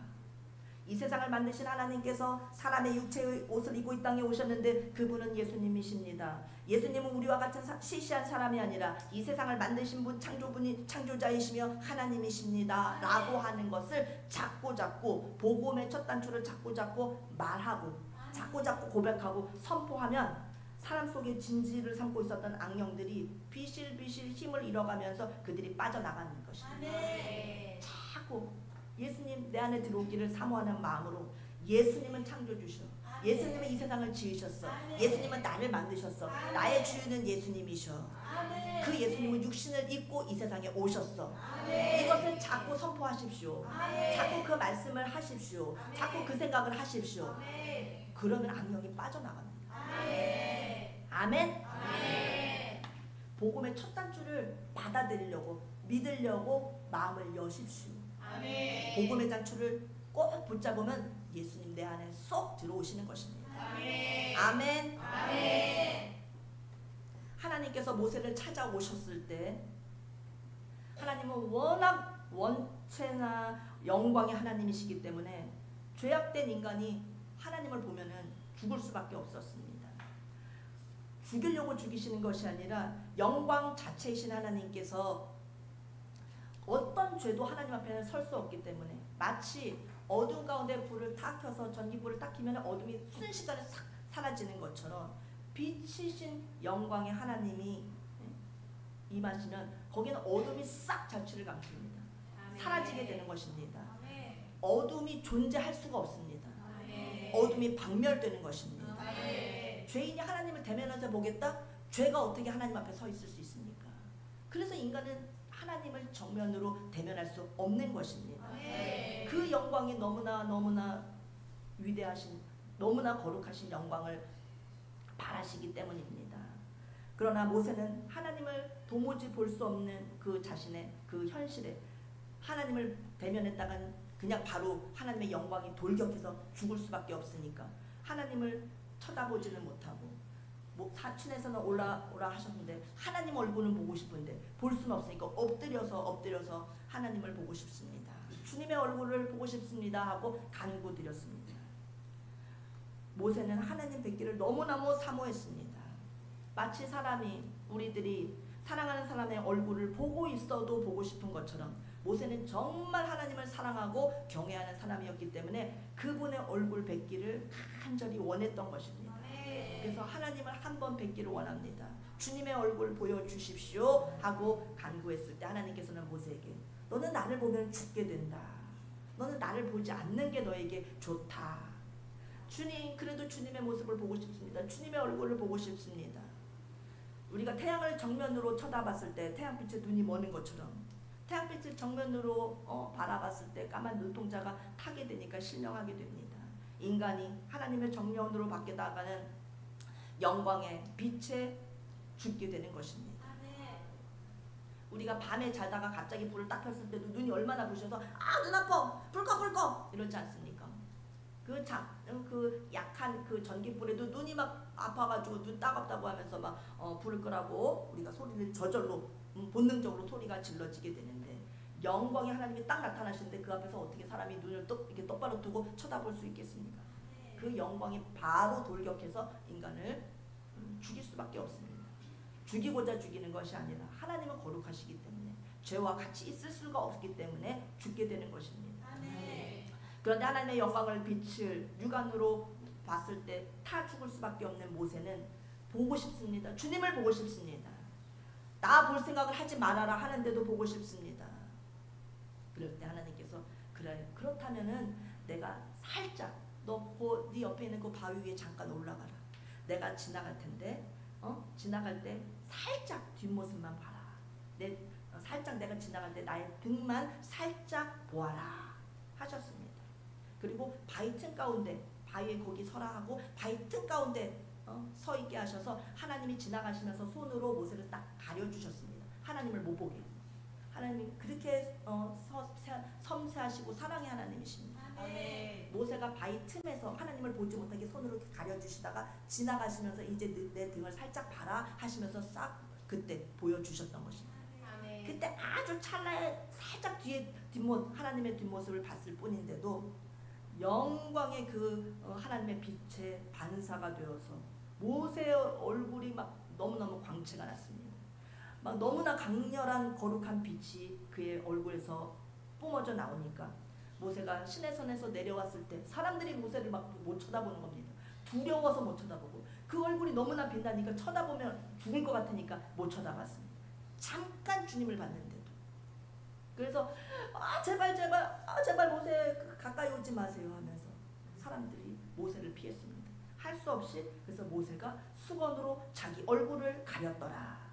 이 세상을 만드신 하나님께서 사람의 육체의 옷을 입고 이 땅에 오셨는데 그분은 예수님이십니다. 예수님은 우리와 같은 시시한 사람이 아니라 이 세상을 만드신 분, 창조자이시며 하나님이십니다 라고 하는 것을 자꾸 복음의 첫 단추를 자꾸 말하고 자꾸 고백하고 선포하면 사람 속에 진지를 삼고 있었던 악령들이 비실비실 힘을 잃어가면서 그들이 빠져나가는 것입니다. 자꾸 예수님 내 안에 들어오기를 사모하는 마음으로 예수님은 창조주셔. 예수님은 이 세상을 지으셨어. 예수님은 나를 만드셨어. 나의 주인은 예수님이셔. 그 예수님은 육신을 입고 이 세상에 오셨어. 이것을 자꾸 선포하십시오. 자꾸 그 말씀을 하십시오. 자꾸 그 생각을 하십시오. 그러면 악령이 빠져나갑니다. 아멘. 복음의 첫 단추를 받아들이려고 믿으려고 마음을 여십시오. 복음의 단추를 꼭 붙잡으면 예수님 내 안에 쏙 들어오시는 것입니다. 아멘. 아멘. 아멘. 하나님께서 모세를 찾아오셨을 때 하나님은 워낙 원체나 영광의 하나님이시기 때문에 죄악된 인간이 하나님을 보면은 죽을 수밖에 없었습니다. 죽이려고 죽이시는 것이 아니라 영광 자체이신 하나님께서 어떤 죄도 하나님 앞에는 설 수 없기 때문에 마치 어둠 가운데 불을 탁 켜서 전기불을 딱 켜면 어둠이 순식간에 싹 사라지는 것처럼 빛이신 영광의 하나님이 임하시면 거기는 어둠이 싹 자취를 감춥니다. 사라지게 되는 것입니다. 어둠이 존재할 수가 없습니다. 어둠이 박멸되는 것입니다. 죄인이 하나님을 대면해서 보겠다? 죄가 어떻게 하나님 앞에 서 있을 수 있습니까? 그래서 인간은 하나님을 정면으로 대면할 수 없는 것입니다. 그 영광이 너무나 위대하신, 너무나 거룩하신 영광을 바라시기 때문입니다. 그러나 모세는 하나님을 도무지 볼 수 없는 그 자신의 그 현실에 하나님을 대면했다간 그냥 바로 하나님의 영광이 돌격해서 죽을 수밖에 없으니까 하나님을 쳐다보지는 못하고 사춘에서는 오라 하셨는데 하나님 얼굴은 보고 싶은데 볼 수는 없으니까 엎드려서 하나님을 보고 싶습니다. 주님의 얼굴을 보고 싶습니다 하고 간구드렸습니다. 모세는 하나님 뵙기를 너무너무 사모했습니다. 마치 우리들이 사랑하는 사람의 얼굴을 보고 있어도 보고 싶은 것처럼 모세는 정말 하나님을 사랑하고 경외하는 사람이었기 때문에 그분의 얼굴 뵙기를 간절히 원했던 것입니다. 그래서 하나님을 한번 뵙기를 원합니다. 주님의 얼굴 보여주십시오 하고 간구했을 때 하나님께서는 모세에게 너는 나를 보면 죽게 된다. 너는 나를 보지 않는 게 너에게 좋다. 주님, 그래도 주님의 모습을 보고 싶습니다. 주님의 얼굴을 보고 싶습니다. 우리가 태양을 정면으로 쳐다봤을 때 태양빛에 눈이 머는 것처럼 태양빛을 정면으로 바라봤을 때 까만 눈동자가 타게 되니까 실명하게 됩니다. 인간이 하나님의 정면으로 바뀌다가는 영광의 빛에 죽게 되는 것입니다. 우리가 밤에 자다가 갑자기 불을 딱 켰을 때도 눈이 얼마나 부셔서 눈 아파! 불 꺼! 이러지 않습니까? 그 약한 그 전기불에도 눈이 막 아파가지고 눈 따갑다고 하면서 막 불을 끄라고 우리가 소리를 저절로 본능적으로 소리가 질러지게 되는데 영광의 하나님이 딱 나타나시는데 그 앞에서 어떻게 사람이 눈을 이렇게 똑바로 뜨고 쳐다볼 수 있겠습니까? 그 영광이 바로 돌격해서 인간을 죽일 수밖에 없습니다. 죽이고자 죽이는 것이 아니라 하나님은 거룩하시기 때문에 죄와 같이 있을 수가 없기 때문에 죽게 되는 것입니다. 그런데 하나님의 영광을 빛을 육안으로 봤을 때 타 죽을 수밖에 없는 모세는 보고 싶습니다. 주님을 보고 싶습니다. 나 볼 생각을 하지 말아라 하는데도 보고 싶습니다. 그럴 때 하나님께서 그래, 그렇다면은 내가 살짝 네 옆에 있는 그 바위 위에 잠깐 올라가라. 내가 지나갈 텐데 지나갈 때 살짝 뒷모습만 봐라. 살짝 내가 지나갈 때 나의 등만 살짝 보아라 하셨습니다. 그리고 바위 틈 가운데 바위에 거기 서라 하고 바위 틈 가운데 서 있게 하셔서 하나님이 지나가시면서 손으로 모세를 딱 가려주셨습니다. 하나님을 못 보게. 하나님이 그렇게 섬세하시고 사랑의 하나님이십니다. 모세가 바위 틈에서 하나님을 보지 못하게 손으로 가려주시다가 지나가시면서 이제 내 등을 살짝 봐라 하시면서 싹 그때 보여주셨던 것입니다. 그때 아주 찰나에 살짝 하나님의 뒷모습을 봤을 뿐인데도 영광의 그 하나님의 빛의 반사가 되어서 모세의 얼굴이 막 너무너무 광채가 났습니다. 막 너무나 강렬한 거룩한 빛이 그의 얼굴에서 뿜어져 나오니까 모세가 시내산에서 내려왔을 때 사람들이 모세를 막 못 쳐다보는 겁니다. 두려워서 못 쳐다보고 그 얼굴이 너무나 빛나니까 쳐다보면 죽을 것 같으니까 못 쳐다봤습니다. 잠깐 주님을 봤는데도. 그래서 제발 모세 가까이 오지 마세요 하면서 사람들이 모세를 피했습니다. 할 수 없이 그래서 모세가 수건으로 자기 얼굴을 가렸더라.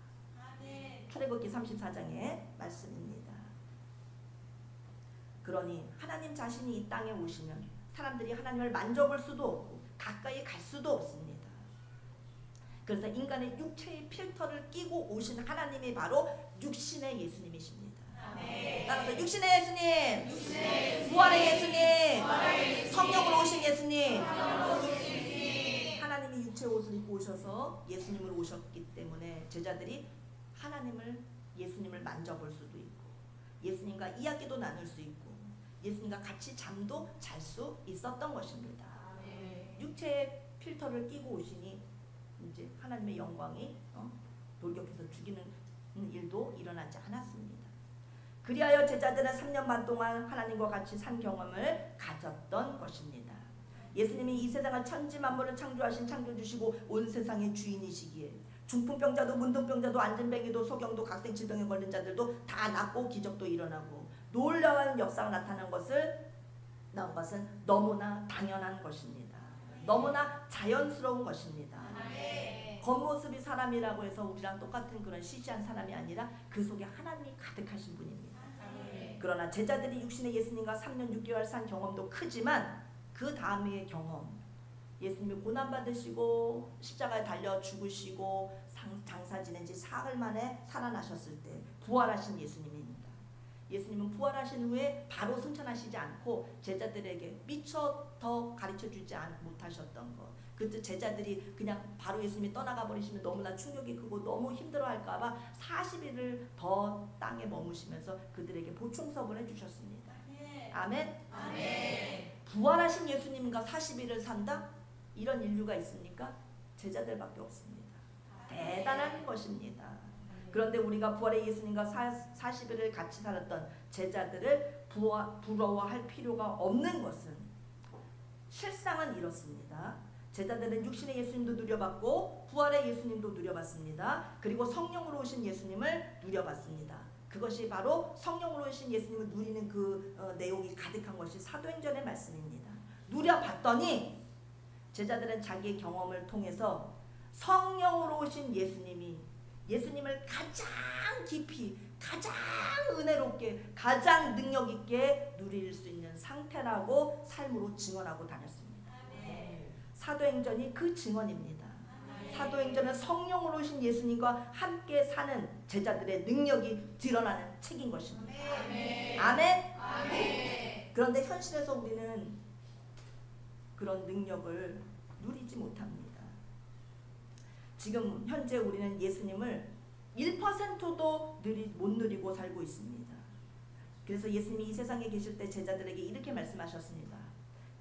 출애굽기 34장의 말씀입니다. 그러니 하나님 자신이 이 땅에 오시면 사람들이 하나님을 만져볼 수도 없고 가까이 갈 수도 없습니다. 그래서 인간의 육체의 필터를 끼고 오신 하나님이 바로 육신의 예수님이십니다. 따라서 육신의 예수님, 부활의 예수님, 성령으로 오신 예수님. 하나님이 육체 옷을 입고 오셔서 예수님으로 오셨기 때문에 제자들이 예수님을 만져볼 수도 있고 예수님과 이야기도 나눌 수 있고 예수님과 같이 잠도 잘 수 있었던 것입니다. 육체의 필터를 끼고 오시니 이제 하나님의 영광이 돌격해서 죽이는 일도 일어나지 않았습니다. 그리하여 제자들은 3년 반 동안 하나님과 같이 산 경험을 가졌던 것입니다. 예수님이 이 세상을 천지 만물을 창조하신 창조주시고 온 세상의 주인이시기에 중풍병자도 문둥병자도 안진뱅이도 소경도 각생질병에 걸린 자들도 다 낫고 기적도 일어나고 놀라운 역사가 나타난 것은 너무나 당연한 것입니다. 너무나 자연스러운 것입니다. 겉모습이 사람이라고 해서 우리랑 똑같은 그런 시시한 사람이 아니라 그 속에 하나님이 가득하신 분입니다. 그러나 제자들이 육신의 예수님과 3년 6개월 산 경험도 크지만 그 다음의 경험, 예수님이 고난받으시고 십자가에 달려 죽으시고 장사 지낸 지 사흘 만에 살아나셨을 때 부활하신 예수님입니다. 예수님은 부활하신 후에 바로 승천하시지 않고 제자들에게 미처 더 가르쳐주지 못하셨던 것. 그때 제자들이 그냥 바로 예수님이 떠나가 버리시면 너무나 충격이 크고 너무 힘들어할까봐 40일을 더 땅에 머무시면서 그들에게 보충섭을 해주셨습니다. 아멘. 부활하신 예수님과 40일을 산다? 이런 인류가 있습니까? 제자들밖에 없습니다. 대단한 것입니다. 그런데 우리가 부활의 예수님과 40일을 같이 살았던 제자들을 부러워할 필요가 없는 것은 실상은 이렇습니다. 제자들은 육신의 예수님도 누려봤고 부활의 예수님도 누려봤습니다. 그리고 성령으로 오신 예수님을 누려봤습니다. 그것이 바로 성령으로 오신 예수님을 누리는 그 내용이 가득한 것이 사도행전의 말씀입니다. 누려봤더니 제자들은 자기의 경험을 통해서 성령으로 오신 예수님을 가장 깊이, 가장 은혜롭게, 가장 능력 있게 누릴 수 있는 상태라고 삶으로 증언하고 다녔습니다. 사도행전이 그 증언입니다. 사도행전은 성령으로 오신 예수님과 함께 사는 제자들의 능력이 드러나는 책인 것입니다. 아멘. 그런데 현실에서 우리는 그런 능력을 누리지 못합니다. 지금 현재 우리는 예수님을 1%도 못 누리고 살고 있습니다. 그래서 예수님이 이 세상에 계실 때 제자들에게 이렇게 말씀하셨습니다.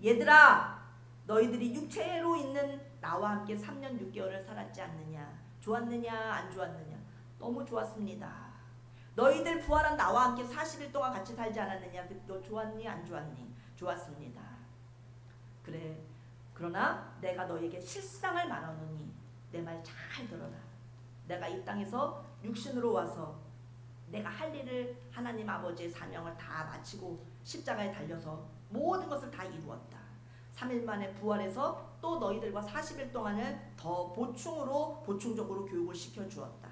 얘들아, 너희들이 육체로 있는 나와 함께 3년 6개월을 살았지 않느냐? 좋았느냐? 안 좋았느냐? 너무 좋았습니다. 너희들 부활한 나와 함께 40일 동안 같이 살지 않았느냐? 너 좋았니? 안 좋았니? 좋았습니다. 그래. 그러나 내가 너에게 실상을 말하노니 내 말 잘 들어라. 내가 이 땅에서 육신으로 와서 내가 할 일을 하나님 아버지의 사명을 다 마치고 십자가에 달려서 모든 것을 다 이루었다. 3일 만에 부활해서 또 너희들과 40일 동안을 더 보충적으로 교육을 시켜주었다.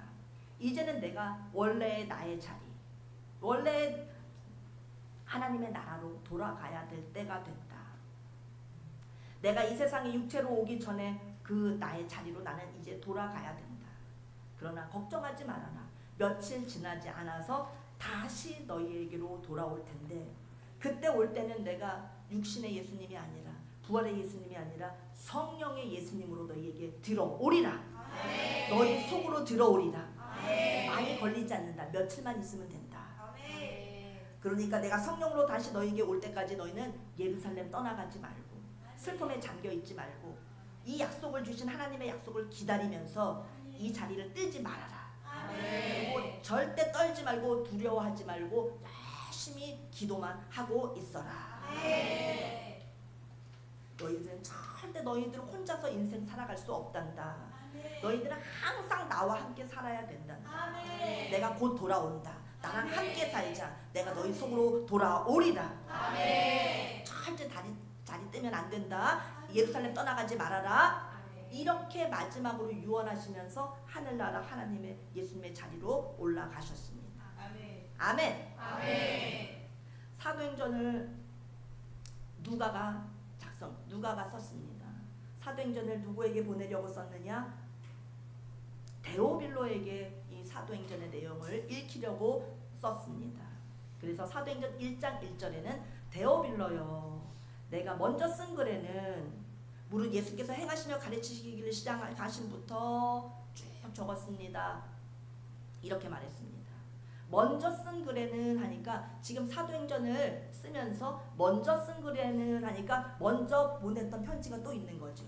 이제는 내가 원래의 나의 자리, 원래 하나님의 나라로 돌아가야 될 때가 됐다. 내가 이 세상에 육체로 오기 전에 그 나의 자리로 나는 이제 돌아가야 된다. 그러나 걱정하지 말아라. 며칠 지나지 않아서 다시 너희에게로 돌아올 텐데 그때 올 때는 내가 육신의 예수님이 아니라 부활의 예수님이 아니라 성령의 예수님으로 너희에게 들어오리라. 너희 속으로 들어오리라. 많이 걸리지 않는다. 며칠만 있으면 된다. 그러니까 내가 성령으로 다시 너희에게 올 때까지 너희는 예루살렘 떠나가지 말고 슬픔에 잠겨있지 말고 이 약속을 주신 하나님의 약속을 기다리면서 이 자리를 뜨지 말아라. 그리고 절대 떨지 말고 두려워하지 말고 열심히 기도만 하고 있어라. 너희들은 절대 너희들 혼자서 인생 살아갈 수 없단다. 너희들은 항상 나와 함께 살아야 된단다. 내가 곧 돌아온다. 나랑 함께 살자. 내가 너희 속으로 돌아오리라. 절대 자리 뜨면 안 된다. 예루살렘 떠나가지 말아라. 이렇게 마지막으로 유언하시면서 하늘나라 하나님의 예수님의 자리로 올라가셨습니다. 아멘. 사도행전을 누가가 썼습니다. 사도행전을 누구에게 보내려고 썼느냐? 데오빌로에게 이 사도행전의 내용을 읽히려고 썼습니다. 그래서 사도행전 1장 1절에는 데오빌러여 내가 먼저 쓴 글에는 무릇 예수께서 행하시며 가르치시기를 시작하신부터 쭉 적었습니다. 이렇게 말했습니다. 먼저 쓴 글에는 하니까 지금 사도행전을 쓰면서 먼저 쓴 글에는 하니까 먼저 보냈던 편지가 또 있는 거죠.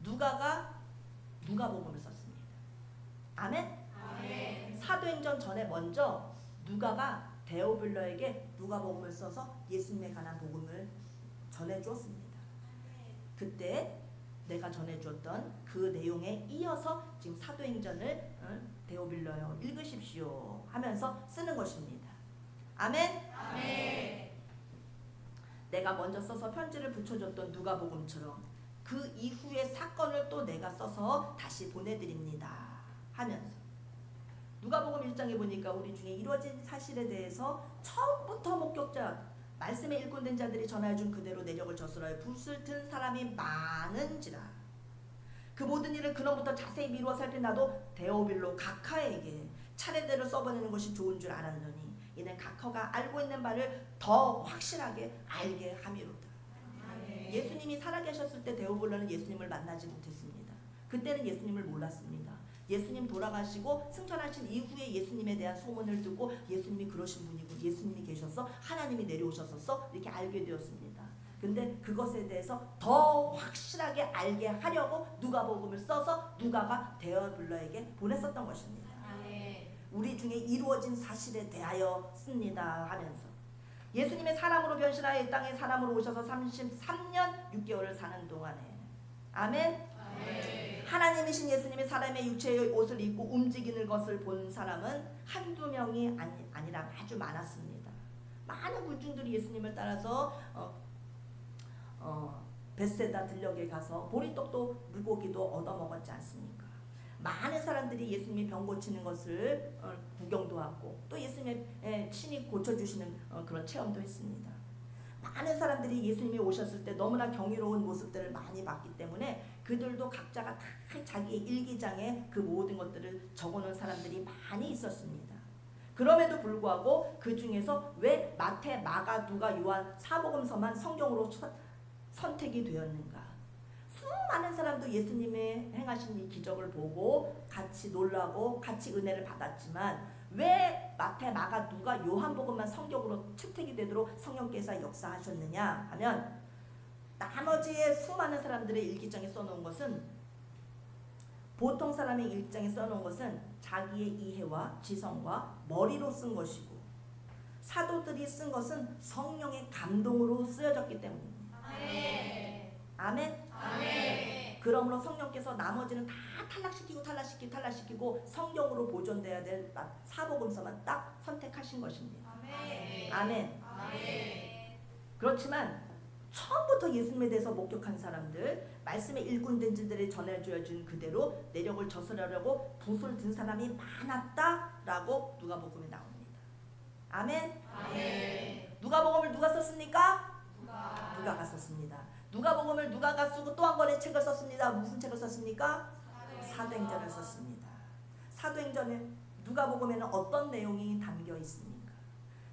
누가가 누가복음을 썼습니다. 아멘? 아멘. 사도행전 전에 먼저 누가가 데오빌러에게 누가복음을 써서 예수님에 관한 복음을 전해주었습니다. 그때 내가 전해주었던 그 내용에 이어서 지금 사도행전을 데오빌러여 읽으십시오 하면서 쓰는 것입니다. 아멘? 아멘. 내가 먼저 써서 편지를 붙여줬던 누가복음처럼 그 이후의 사건을 또 내가 써서 다시 보내드립니다 하면서 누가복음 1장에 보니까 우리 중에 이루어진 사실에 대해서 처음부터 목격자 말씀에 일꾼된 자들이 전하여준 그대로 내력을 저술하여 붓을 든 사람이 많은지라 그 모든 일을 근원부터 자세히 미루어 살펴나도 데오빌로 각하에게 차례대로 써보내는 것이 좋은 줄 알았노니 이는 각하가 알고 있는 바를 더 확실하게 알게 함이로다. 예수님이 살아계셨을 때 데오빌로는 예수님을 만나지 못했습니다. 그때는 예수님을 몰랐습니다. 예수님 돌아가시고 승천하신 이후에 예수님에 대한 소문을 듣고 예수님이 그러신 분이고 예수님이 계셔서 하나님이 내려오셨었어 이렇게 알게 되었습니다. 근데 그것에 대해서 더 확실하게 알게 하려고 누가복음을 써서 누가가 데오빌로에게 보냈었던 것입니다. 우리 중에 이루어진 사실에 대하여 씁니다 하면서 예수님의 사람으로 변신하여 이 땅에 사람으로 오셔서 33년 6개월을 사는 동안에 아멘? 하나님이신 예수님이 사람의 육체의 옷을 입고 움직이는 것을 본 사람은 한두 명이 아니라 아주 많았습니다. 많은 군중들이 예수님을 따라서 벳세다 들녘에 가서 보리떡도 물고기도 얻어먹었지 않습니까? 많은 사람들이 예수님이 병 고치는 것을 구경도 하고 또 예수님의 친히 고쳐주시는 그런 체험도 했습니다. 많은 사람들이 예수님이 오셨을 때 너무나 경이로운 모습들을 많이 봤기 때문에 그들도 각자가 다 자기의 일기장에 그 모든 것들을 적어놓은 사람들이 많이 있었습니다. 그럼에도 불구하고 그 중에서 왜 마태, 마가, 누가, 요한 사복음서만 성경으로 선택이 되었는가? 수많은 사람도 예수님의 행하신 이 기적을 보고 같이 놀라고 같이 은혜를 받았지만 왜 마태, 마가, 누가, 요한복음만 성경으로 채택이 되도록 성령께서 역사하셨느냐 하면 나머지의 수많은 사람들의 일기장에 써놓은 것은 보통 사람의 일기장에 써놓은 것은 자기의 이해와 지성과 머리로 쓴 것이고 사도들이 쓴 것은 성령의 감동으로 쓰여졌기 때문입니다. 아멘? 아멘. 그러므로 성령께서 나머지는 다 탈락시키고 성경으로 보존돼야 될 사복음서만 딱 선택하신 것입니다. 아멘. 아멘. 그렇지만 처음부터 예수님에 대해서 목격한 사람들, 말씀의 일꾼된 자들이 전해주어준 그대로 내력을 저술하려고 붓을 든 사람이 많았다라고 누가복음에 나옵니다. 아멘. 아멘. 누가복음을 누가 썼습니까? 누가가 썼습니다. 누가복음을 누가가 쓰고 또 한 권의 책을 썼습니다. 무슨 책을 썼습니까? 사도행전을 썼습니다. 사도행전에 누가복음에는 어떤 내용이 담겨 있습니까?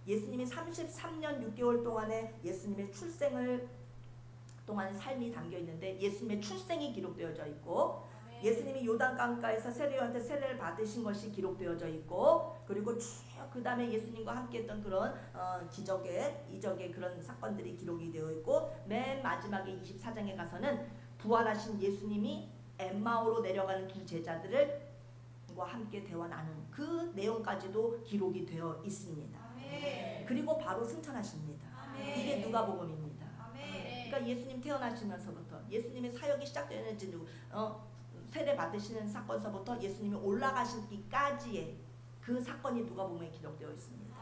예수님이 33년 6개월 동안의 예수님의 출생을 동안의 삶이 담겨 있는데 예수님의 출생이 기록되어져 있고 예수님이 요단강가에서 세례요한테 세례를 받으신 것이 기록되어져 있고 그리고 쭉 그 다음에 예수님과 함께했던 그런 기적의 이적의 그런 사건들이 기록이 되어 있고 맨 마지막에 24장에 가서는 부활하신 예수님이 엠마오로 내려가는 두 제자들을 과 함께 대화 나눈 그 내용까지도 기록이 되어 있습니다. 그리고 바로 승천하십니다. 이게 누가복음입니다. 그러니까 예수님 태어나시면서부터 예수님의 사역이 시작되는지 세례 받으시는 사건서부터 예수님이 올라가시기까지의 그 사건이 누가복음에 기록되어 있습니다.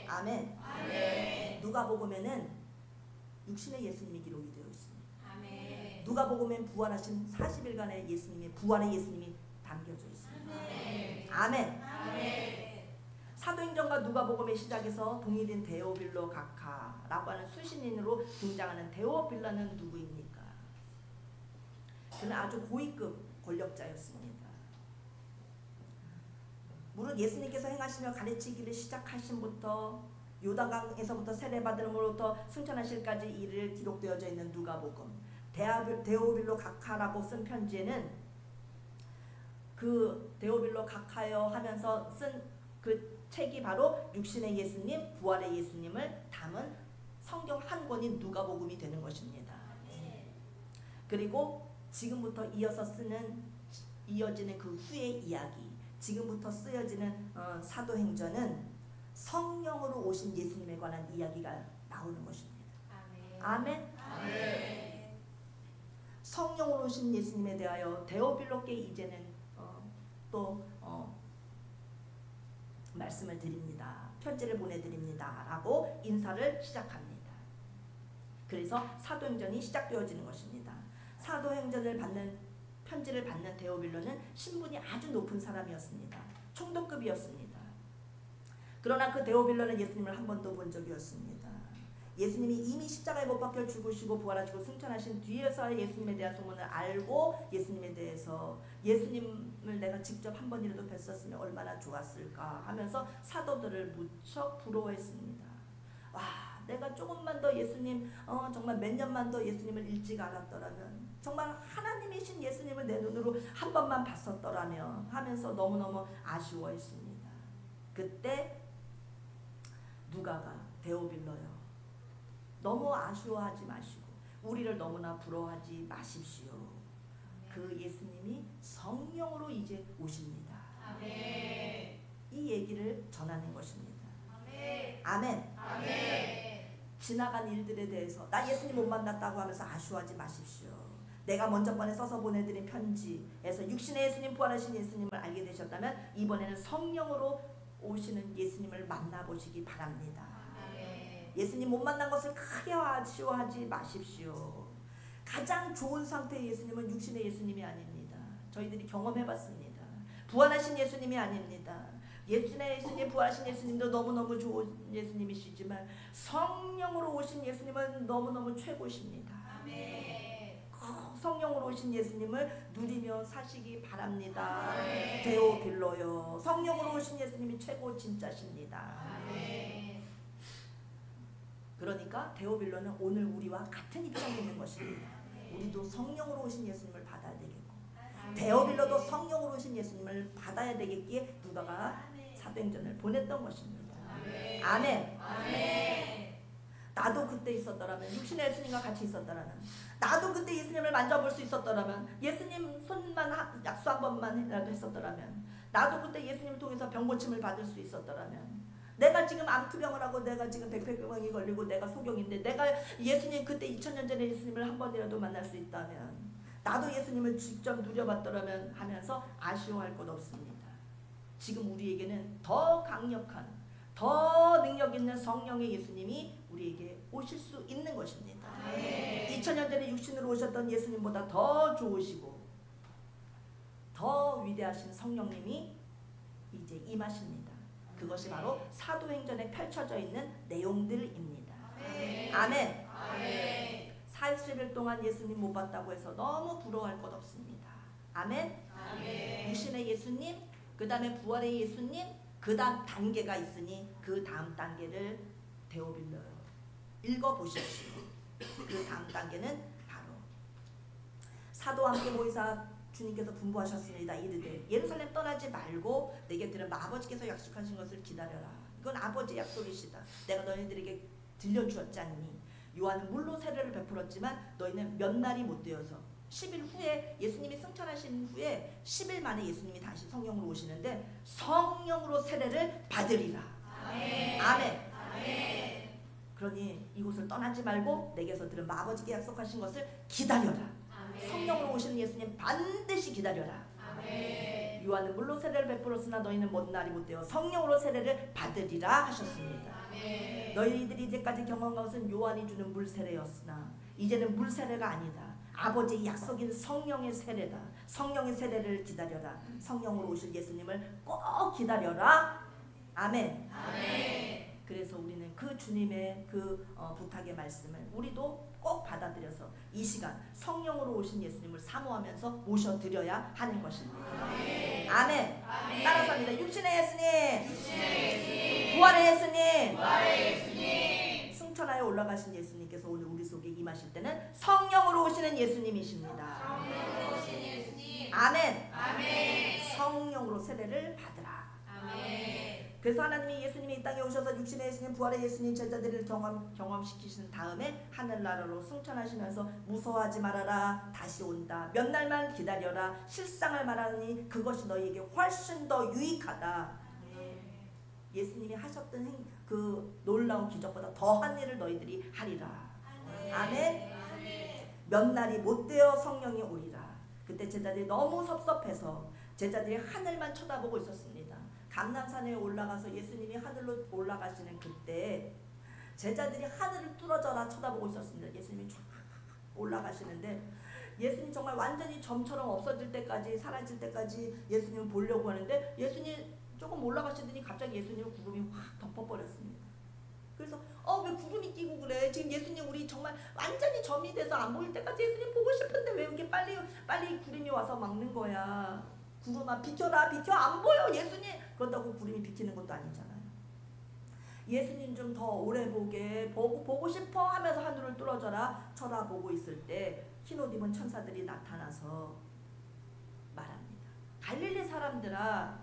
아멘. 아멘. 누가복음에는 육신의 예수님이 기록이 되어 있습니다. 아멘. 누가복음엔 부활하신 40일간의 예수님의 부활의 예수님이 담겨져 있습니다. 아멘. 아멘. 사도행전과 누가복음의 시작에서 동일인 데오빌로 각하라고 하는 수신인으로 등장하는 데오빌로는 누구입니까? 그는 아주 고위급 권력자였습니다. 무릇 예수님께서 행하시며 가르치기를 시작하신부터 요단강에서부터 세례받음으로부터 승천하실까지 일을 기록되어져 있는 누가복음, 데오빌로 각하라고 쓴 편지에는 그 데오빌로 각하여 하면서 쓴 그 책이 바로 육신의 예수님, 부활의 예수님을 담은 성경 한 권이 누가복음이 되는 것입니다. 그리고 지금부터 이어지는 그 후의 이야기, 지금부터 쓰여지는 사도행전은 성령으로 오신 예수님에 관한 이야기가 나오는 것입니다. 아멘. 아멘. 성령으로 오신 예수님에 대하여 데오빌로께 이제는 말씀을 드립니다. 편지를 보내드립니다. 라고 인사를 시작합니다. 그래서 사도행전이 시작되어지는 것입니다. 편지를 받는 데오빌로는 신분이 아주 높은 사람이었습니다. 총독급이었습니다. 그러나 그 데오빌로는 예수님을 한 번도 본 적이 없습니다. 예수님이 이미 십자가에 못 박혀 죽으시고 부활하시고 승천하신 뒤에서 예수님에 대한 소문을 알고 예수님에 대해서 예수님을 내가 직접 한 번이라도 뵀었으면 얼마나 좋았을까 하면서 사도들을 무척 부러워했습니다. 와, 내가 조금만 더 예수님 정말 몇 년만 더 예수님을 일찍 알았더라면, 정말 하나님이신 예수님을 내 눈으로 한 번만 봤었더라면 하면서 너무너무 아쉬워했습니다. 그때 누가가 데오빌로요, 너무 아쉬워하지 마시고 우리를 너무나 부러워하지 마십시오. 그 예수님이 성령으로 이제 오십니다. 아멘. 이 얘기를 전하는 것입니다. 아멘. 아멘. 아멘. 지나간 일들에 대해서 나 예수님 못 만났다고 하면서 아쉬워하지 마십시오. 내가 먼저 번에 써서 보내드린 편지에서 육신의 예수님, 부활하신 예수님을 알게 되셨다면 이번에는 성령으로 오시는 예수님을 만나보시기 바랍니다. 예수님 못 만난 것을 크게 아쉬워하지 마십시오. 가장 좋은 상태의 예수님은 육신의 예수님이 아닙니다. 저희들이 경험해봤습니다. 부활하신 예수님이 아닙니다. 예수님의 예수님, 부활하신 예수님도 너무너무 좋은 예수님이시지만 성령으로 오신 예수님은 너무너무 최고십니다. 아멘. 성령으로 오신 예수님을 누리며 사시기 바랍니다. 아멘. 데오빌로요, 성령으로 오신 예수님이 최고 진짜십니다. 아멘. 그러니까 데오빌로는 오늘 우리와 같은 입장에 있는 것입니다. 우리도 성령으로 오신 예수님을 받아야 되겠고, 데오빌로도 성령으로 오신 예수님을 받아야 되겠기에 누가가 사도행전을 보냈던 것입니다. 아멘. 아멘. 나도 그때 있었더라면, 육신의 예수님과 같이 있었더라면, 나도 그때 예수님을 만져볼 수 있었더라면, 예수님 손만 약수 한 번만이라도 했었더라면, 나도 그때 예수님을 통해서 병고침을 받을 수 있었더라면, 내가 지금 암투병을 하고 내가 지금 백혈병이 걸리고 내가 소경인데 내가 예수님 그때 2000년 전에 예수님을 한 번이라도 만날 수 있다면, 나도 예수님을 직접 누려봤더라면 하면서 아쉬워할 것 없습니다. 지금 우리에게는 더 강력한, 더 능력 있는 성령의 예수님이 우리에게 오실 수 있는 것입니다. 2000년 전에 육신으로 오셨던 예수님보다 더 좋으시고 더 위대하신 성령님이 이제 임하십니다. 그것이 바로 사도행전에 펼쳐져 있는 내용들입니다. 아멘. 아멘. 40일 동안 예수님 못 봤다고 해서 너무 부러워할 것 없습니다. 아멘. 아멘. 육신의 예수님, 그 다음에 부활의 예수님, 그 다음 단계가 있으니 그 다음 단계를 데오빌로요, 읽어보십시오. 그 다음 단계는 바로 사도와 함께 모이사 주님께서 분부하셨습니다. 이르되 예루살렘 떠나지 말고 내게 들은 아버지께서 약속하신 것을 기다려라. 이건 아버지의 약속이시다. 내가 너희들에게 들려주었지 않니? 요한은 물로 세례를 베풀었지만 너희는 몇 날이 못 되어서 10일 후에 예수님이 승천하신 후에 10일 만에 예수님이 다시 성령으로 오시는데 성령으로 세례를 받으리라. 아멘. 아멘. 아멘. 그러니 이곳을 떠나지 말고 내게서 들은 아버지께 약속하신 것을 기다려라. 성령으로 오시는 예수님 반드시 기다려라. 아멘. 요한은 물로 세례를 베풀었으나 너희는 먼 날이 못 되어 성령으로 세례를 받으리라 하셨습니다. 아멘. 너희들이 이제까지 경험한 것은 요한이 주는 물 세례였으나 이제는 물 세례가 아니다. 아버지의 약속인 성령의 세례다. 성령의 세례를 기다려라. 성령으로 오실 예수님을 꼭 기다려라. 아멘. 아멘. 그래서 우리는 그 주님의 그 부탁의 말씀을 우리도 꼭 받아들여서 이 시간 성령으로 오신 예수님을 사모하면서 모셔드려야 하는 것입니다. 아멘. 따라서 합니다. 육신의 예수님, 부활의 예수님, 승천하여 올라가신 예수님께서 오늘 우리 속에 임하실 때는 성령으로 오시는 예수님이십니다. 아멘. 성령으로 세례를 받으라. 그래서 하나님이 예수님이 이 땅에 오셔서 육신의 예수님, 부활의 예수님 제자들을 경험시키신 다음에 하늘나라로 승천하시면서 무서워하지 말아라, 다시 온다, 몇 날만 기다려라, 실상을 말하니 그것이 너희에게 훨씬 더 유익하다. 예수님이 하셨던 그 놀라운 기적보다 더한 일을 너희들이 하리라. 아멘. 몇 날이 못되어 성령이 오리라. 그때 제자들이 너무 섭섭해서 제자들이 하늘만 쳐다보고 있었습니다. 감람산에 올라가서 예수님이 하늘로 올라가시는 그때 제자들이 하늘을 뚫어져라 쳐다보고 있었습니다. 예수님이 쫙 올라가시는데 예수님 정말 완전히 점처럼 없어질 때까지, 사라질 때까지 예수님을 보려고 하는데 예수님 조금 올라가시더니 갑자기 예수님을 구름이 확 덮어버렸습니다. 그래서 왜 구름이 끼고 그래? 지금 예수님 우리 정말 완전히 점이 돼서 안 보일 때까지 예수님 보고 싶은데 왜 이렇게 빨리 구름이 와서 막는 거야? 구름아 비켜라, 비켜, 안 보여 예수님. 그런다고 구름이 비키는 것도 아니잖아요. 예수님 좀 더 오래 보고 싶어 하면서 하늘을 뚫어져라 쳐다보고 있을 때 흰옷 입은 천사들이 나타나서 말합니다. 갈릴리 사람들아,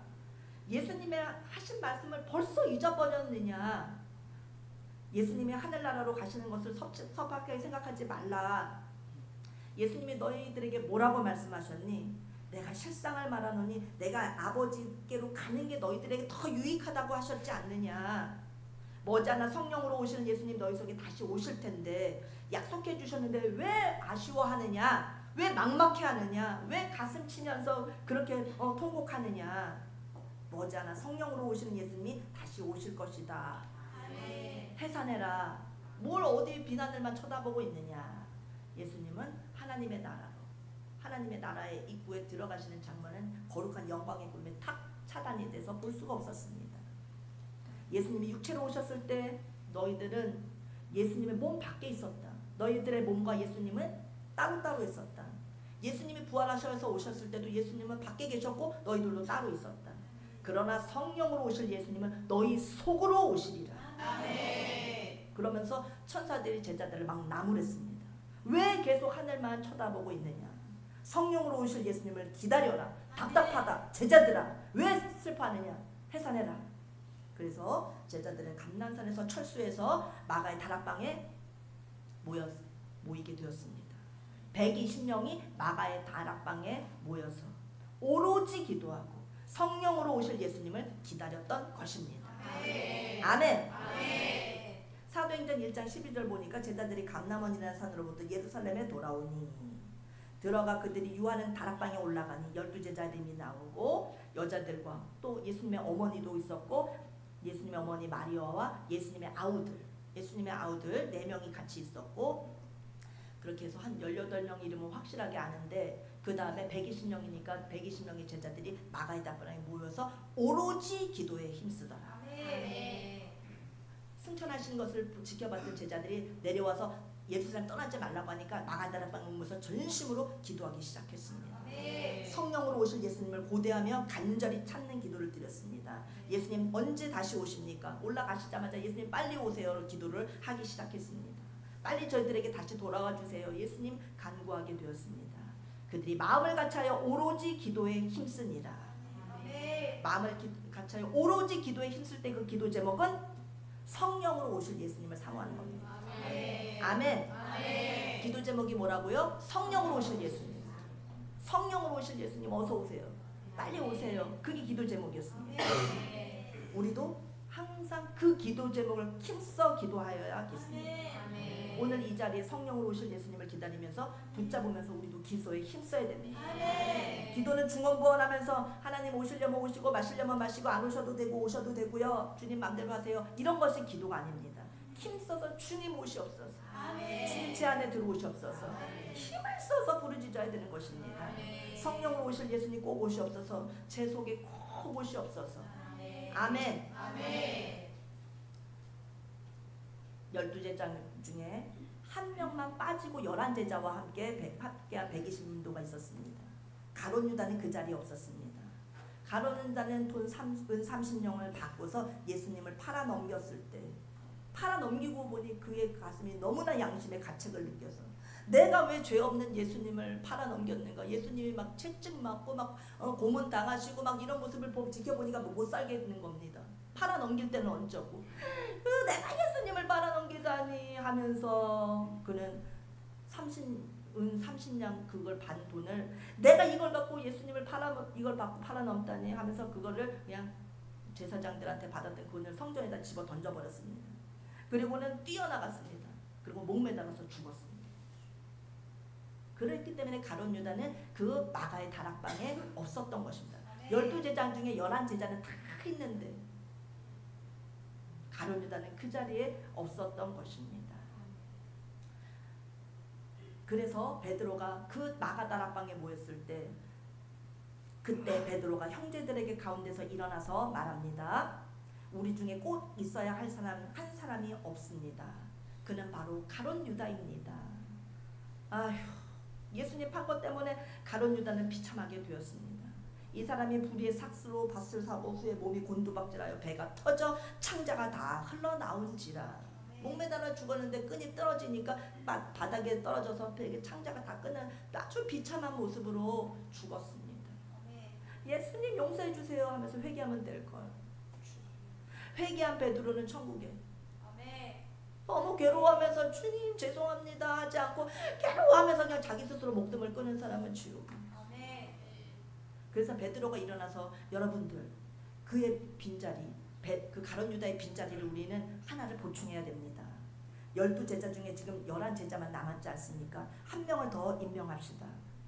예수님의 하신 말씀을 벌써 잊어버렸느냐? 예수님이 하늘나라로 가시는 것을 섭섭하게 생각하지 말라. 예수님이 너희들에게 뭐라고 말씀하셨니? 내가 실상을 말하노니 내가 아버지께로 가는 게 너희들에게 더 유익하다고 하셨지 않느냐? 머지않아 성령으로 오시는 예수님 너희 속에 다시 오실 텐데 약속해 주셨는데 왜 아쉬워하느냐? 왜 막막해하느냐? 왜 가슴 치면서 그렇게 통곡하느냐? 머지않아 성령으로 오시는 예수님이 다시 오실 것이다. 해산해라. 뭘 어디 비난을만 쳐다보고 있느냐? 예수님은 하나님의 나라의 입구에 들어가시는 장면은 거룩한 영광의 구름에 탁 차단이 돼서 볼 수가 없었습니다. 예수님이 육체로 오셨을 때 너희들은 예수님의 몸 밖에 있었다. 너희들의 몸과 예수님은 따로따로 있었다. 예수님이 부활하셔서 오셨을 때도 예수님은 밖에 계셨고 너희들도 따로 있었다. 그러나 성령으로 오실 예수님은 너희 속으로 오시리라. 아멘. 그러면서 천사들이 제자들을 막 나무랬습니다. 왜 계속 하늘만 쳐다보고 있느냐? 성령으로 오실 예수님을 기다려라. 답답하다. 제자들아, 왜 슬퍼하느냐? 해산해라. 그래서 제자들은 감람산에서 철수해서 마가의 다락방에 모이게 되었습니다. 120명이 마가의 다락방에 모여서 오로지 기도하고 성령으로 오실 예수님을 기다렸던 것입니다. 아멘. 사도행전 1장 12절 보니까 제자들이 감람원이라는 산으로부터 예루살렘에 돌아오니 들어가 그들이 유하는 다락방에 올라가니 12제자들이 나오고 여자들과 또 예수님의 어머니도 있었고 예수님의 어머니 마리아와 예수님의 아우들 4명이 같이 있었고 그렇게 해서 한 18명 이름은 확실하게 아는데 그 다음에 120명이니까 120명의 제자들이 마가의 다락방에 모여서 오로지 기도에 힘쓰더라. 승천하신 것을 지켜봤던 제자들이 내려와서 예루살렘 떠나지 말라고 하니까 마가의 다락방에 모여서 전심으로 기도하기 시작했습니다. 성령으로 오실 예수님을 고대하며 간절히 찾는 기도를 드렸습니다. 예수님 언제 다시 오십니까? 올라가시자마자 예수님 빨리 오세요 기도를 하기 시작했습니다. 빨리 저희들에게 다시 돌아와 주세요. 예수님 간구하게 되었습니다. 그들이 마음을 같이하여 오로지 기도에 힘쓰니라. 마음을 같이하여 오로지 기도에 힘쓸 때 그 기도 제목은 성령으로 오실 예수님을 사모하는 겁니다. 아멘. 기도 제목이 뭐라고요? 성령으로 오실 예수님. 성령으로 오실 예수님 어서 오세요. 빨리 오세요. 그게 기도 제목이었습니다. 우리도 항상 그 기도 제목을 힘써 기도하여야겠습니다. 오늘 이 자리에 성령으로 오실 예수님을 기다리면서 붙잡으면서 우리도 기도에 힘써야 됩니다. 기도는 중언부언하면서 하나님 오시려면 오시고 마시려면 마시고 안 오셔도 되고 오셔도 되고요. 주님 맘대로 하세요. 이런 것이 기도가 아닙니다. 힘써서 주님 오시옵소서. 주님 제 안에 들어오시옵소서. 힘을 써서 부르짖어야 되는 것입니다. 성령으로 오실 예수님 꼭 오시옵소서. 제 속에 꼭 오시옵소서. 아멘. 12제자 중에 한 명만 빠지고 11제자와 함께 한 120인도가 있었습니다. 가룟 유다는 그 자리에 없었습니다. 가룟 유다는 돈 30냥을 받고서 예수님을 팔아 넘겼을 때, 팔아 넘기고 보니 그의 가슴이 너무나 양심의 가책을 느껴서 내가 왜 죄 없는 예수님을 팔아 넘겼는가. 예수님이 막 채찍 맞고 막 고문 당하시고 막 이런 모습을 지켜보니까 못 살겠는 겁니다. 팔아 넘길 때는 어쩌고 내가 예수님을 팔아 넘기다니 하면서 그는 30냥 그걸 반 돈을 내가 이걸 갖고 예수님을 이걸 받고 팔아 넘다니 하면서 그거를 그냥 제사장들한테 받았던 돈을 성전에다 집어 던져버렸습니다. 그리고는 뛰어나갔습니다. 그리고 목매달아서 죽었습니다. 그랬기 때문에 가룟 유다는 그 마가의 다락방에 없었던 것입니다. 12제자 중에 11제자는 다 있는데 가룟 유다는 그 자리에 없었던 것입니다. 그래서 베드로가 그 마가 다락방에 모였을 때 그때 베드로가 형제들에게 가운데서 일어나서 말합니다. 우리 중에 꼭 있어야 할 사람 한 사람이 없습니다. 그는 바로 가룟 유다입니다. 아휴, 예수님 판 것 때문에 가룟 유다는 비참하게 되었습니다. 이 사람이 불의의 삭스로 밭을 사고 후에 몸이 곤두박질하여 배가 터져 창자가 다 흘러나온지라. 목매달아 죽었는데 끈이 떨어지니까 바닥에 떨어져서 배에 창자가 다 끊는 아주 비참한 모습으로 죽었습니다. 예수님 용서해 주세요 하면서 회개하면 될 걸. 회개한 베드로는 천국에 너무 괴로워하면서 주님 죄송합니다 하지 않고 괴로워하면서 그냥 자기 스스로 목숨을 끊은 사람은 지옥. 그래서 베드로가 일어나서 여러분들 그의 빈자리 그 가룟 유다의 빈자리를 우리는 하나를 보충해야 됩니다. 12제자 중에 지금 11제자만 남았지 않습니까? 한 명을 더 임명합시다.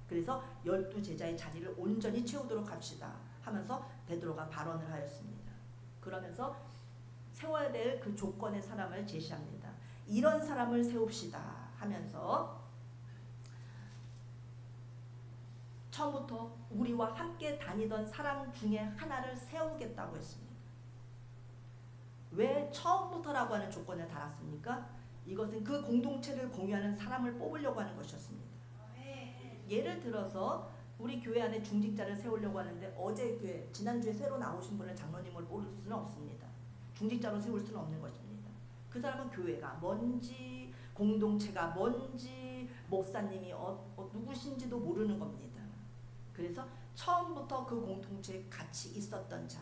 그래서 12제자의 자리를 온전히 채우도록 합시다 하면서 베드로가 발언을 하였습니다. 그러면서 세워야 될 그 조건의 사람을 제시합니다. 이런 사람을 세웁시다 하면서 처음부터 우리와 함께 다니던 사람 중에 하나를 세우겠다고 했습니다. 왜 처음부터라고 하는 조건을 달았습니까? 이것은 그 공동체를 공유하는 사람을 뽑으려고 하는 것이었습니다. 예를 들어서 우리 교회 안에 중직자를 세우려고 하는데 어제 교회 지난주에 새로 나오신 분을 장로님을 뽑을 수는 없습니다. 중직자로 세울 수는 없는 것입니다. 그 사람은 교회가 뭔지 공동체가 뭔지 목사님이 누구신지도 모르는 겁니다. 그래서 처음부터 그 공동체에 같이 있었던 자,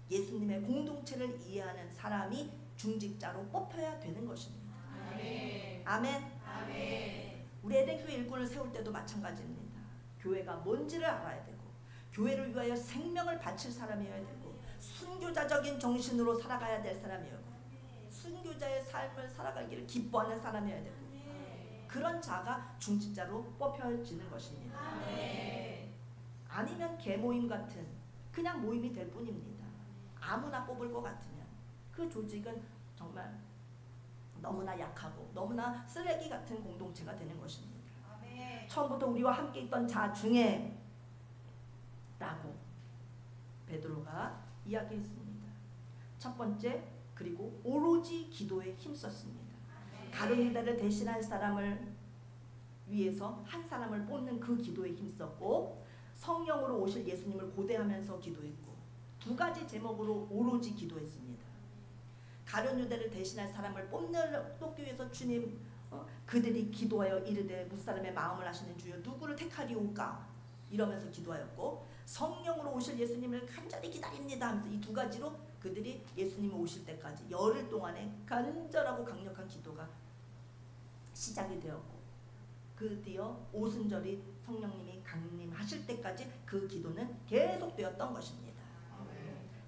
예수님의 공동체를 이해하는 사람이 중직자로 뽑혀야 되는 것입니다. 아멘. 아멘. 아멘. 우리 에덴교회 일꾼을 세울 때도 마찬가지입니다. 교회가 뭔지를 알아야 되고 교회를 위하여 생명을 바칠 사람이어야 되고 순교자적인 정신으로 살아가야 될 사람이었고 순교자의 삶을 살아가기를 기뻐하는 사람이어야 되고 그런 자가 중직자로 뽑혀지는 것입니다. 아니면 개모임 같은 그냥 모임이 될 뿐입니다. 아무나 뽑을 것 같으면 그 조직은 정말 너무나 약하고 너무나 쓰레기 같은 공동체가 되는 것입니다. 처음부터 우리와 함께 있던 자 중에 라고 베드로가 이야기했습니다. 첫 번째, 그리고 오로지 기도에 힘썼습니다. 가룟 유다를 대신할 사람을 위해서 한 사람을 뽑는 그 기도에 힘썼고 성령으로 오실 예수님을 고대하면서 기도했고 두 가지 제목으로 오로지 기도했습니다. 가룟 유다를 대신할 사람을 뽑기 위해서 주님 그들이 기도하여 이르되 무사람의 마음을 아시는 주여 누구를 택하리오까 이러면서 기도하였고 성령으로 오실 예수님을 간절히 기다립니다 하면서 이 두 가지로 그들이 예수님이 오실 때까지 열흘 동안의 간절하고 강력한 기도가 시작이 되었고 드디어 오순절이 성령님이 강림하실 때까지 그 기도는 계속되었던 것입니다.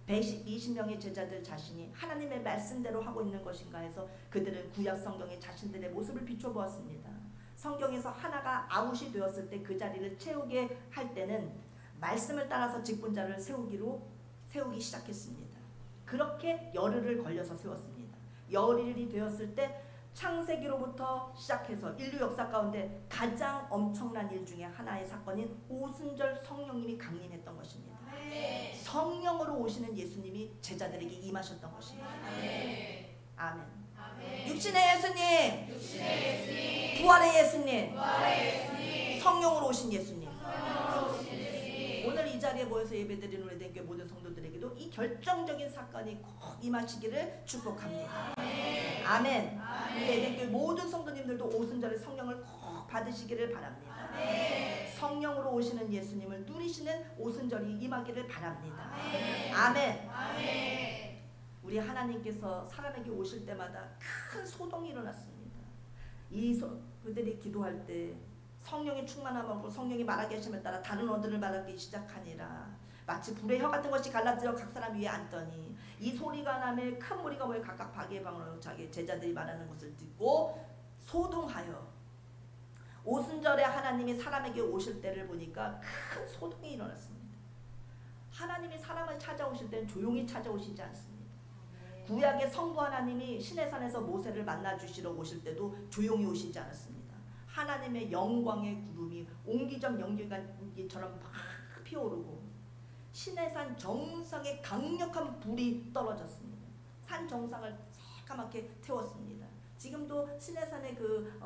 120명의 제자들 자신이 하나님의 말씀대로 하고 있는 것인가 해서 그들은 구약 성경의 자신들의 모습을 비춰보았습니다. 성경에서 하나가 아웃이 되었을 때 그 자리를 채우게 할 때는 말씀을 따라서 직분자를 세우기 시작했습니다. 그렇게 열흘을 걸려서 세웠습니다. 열흘이 되었을 때 창세기로부터 시작해서 인류 역사 가운데 가장 엄청난 일 중에 하나의 사건인 오순절 성령님이 강림했던 것입니다. 성령으로 오시는 예수님이 제자들에게 임하셨던 것입니다. 아멘. 육신의 예수님, 부활의 예수님, 성령으로 오신 예수님. 오늘 이 자리에 모여서 예배드리는 우리 대교회 모든 성도들에게도 이 결정적인 사건이 꼭 임하시기를 축복합니다. 아멘. 우리 대교회 모든 성도님들도 오순절에 성령을 꼭 받으시기를 바랍니다. 성령으로 오시는 예수님을 누리시는 오순절이 임하기를 바랍니다. 아멘. 우리 하나님께서 사람에게 오실 때마다 큰 소동이 일어났습니다. 그들이 기도할 때 성령의 충만함하고 성령이 말하게 하심에 따라 다른 언어를 말하기 시작하니라. 마치 불의 혀 같은 것이 갈라져 각 사람 위에 앉더니 이 소리가 나매 큰 무리가 모여 각각 자기의 방으로 자기 제자들이 말하는 것을 듣고 소동하여. 오순절에 하나님이 사람에게 오실 때를 보니까 큰 소동이 일어났습니다. 하나님이 사람을 찾아오실 때는 조용히 찾아오시지 않습니다. 구약의 성부 하나님이 시내산에서 모세를 만나주시러 오실 때도 조용히 오시지 않았습니다. 하나님의 영광의 구름이 옹기적 연기처럼 막 피어오르고 시내산 정상에 강력한 불이 떨어졌습니다. 산 정상을 새까맣게 태웠습니다. 지금도 시내산의 그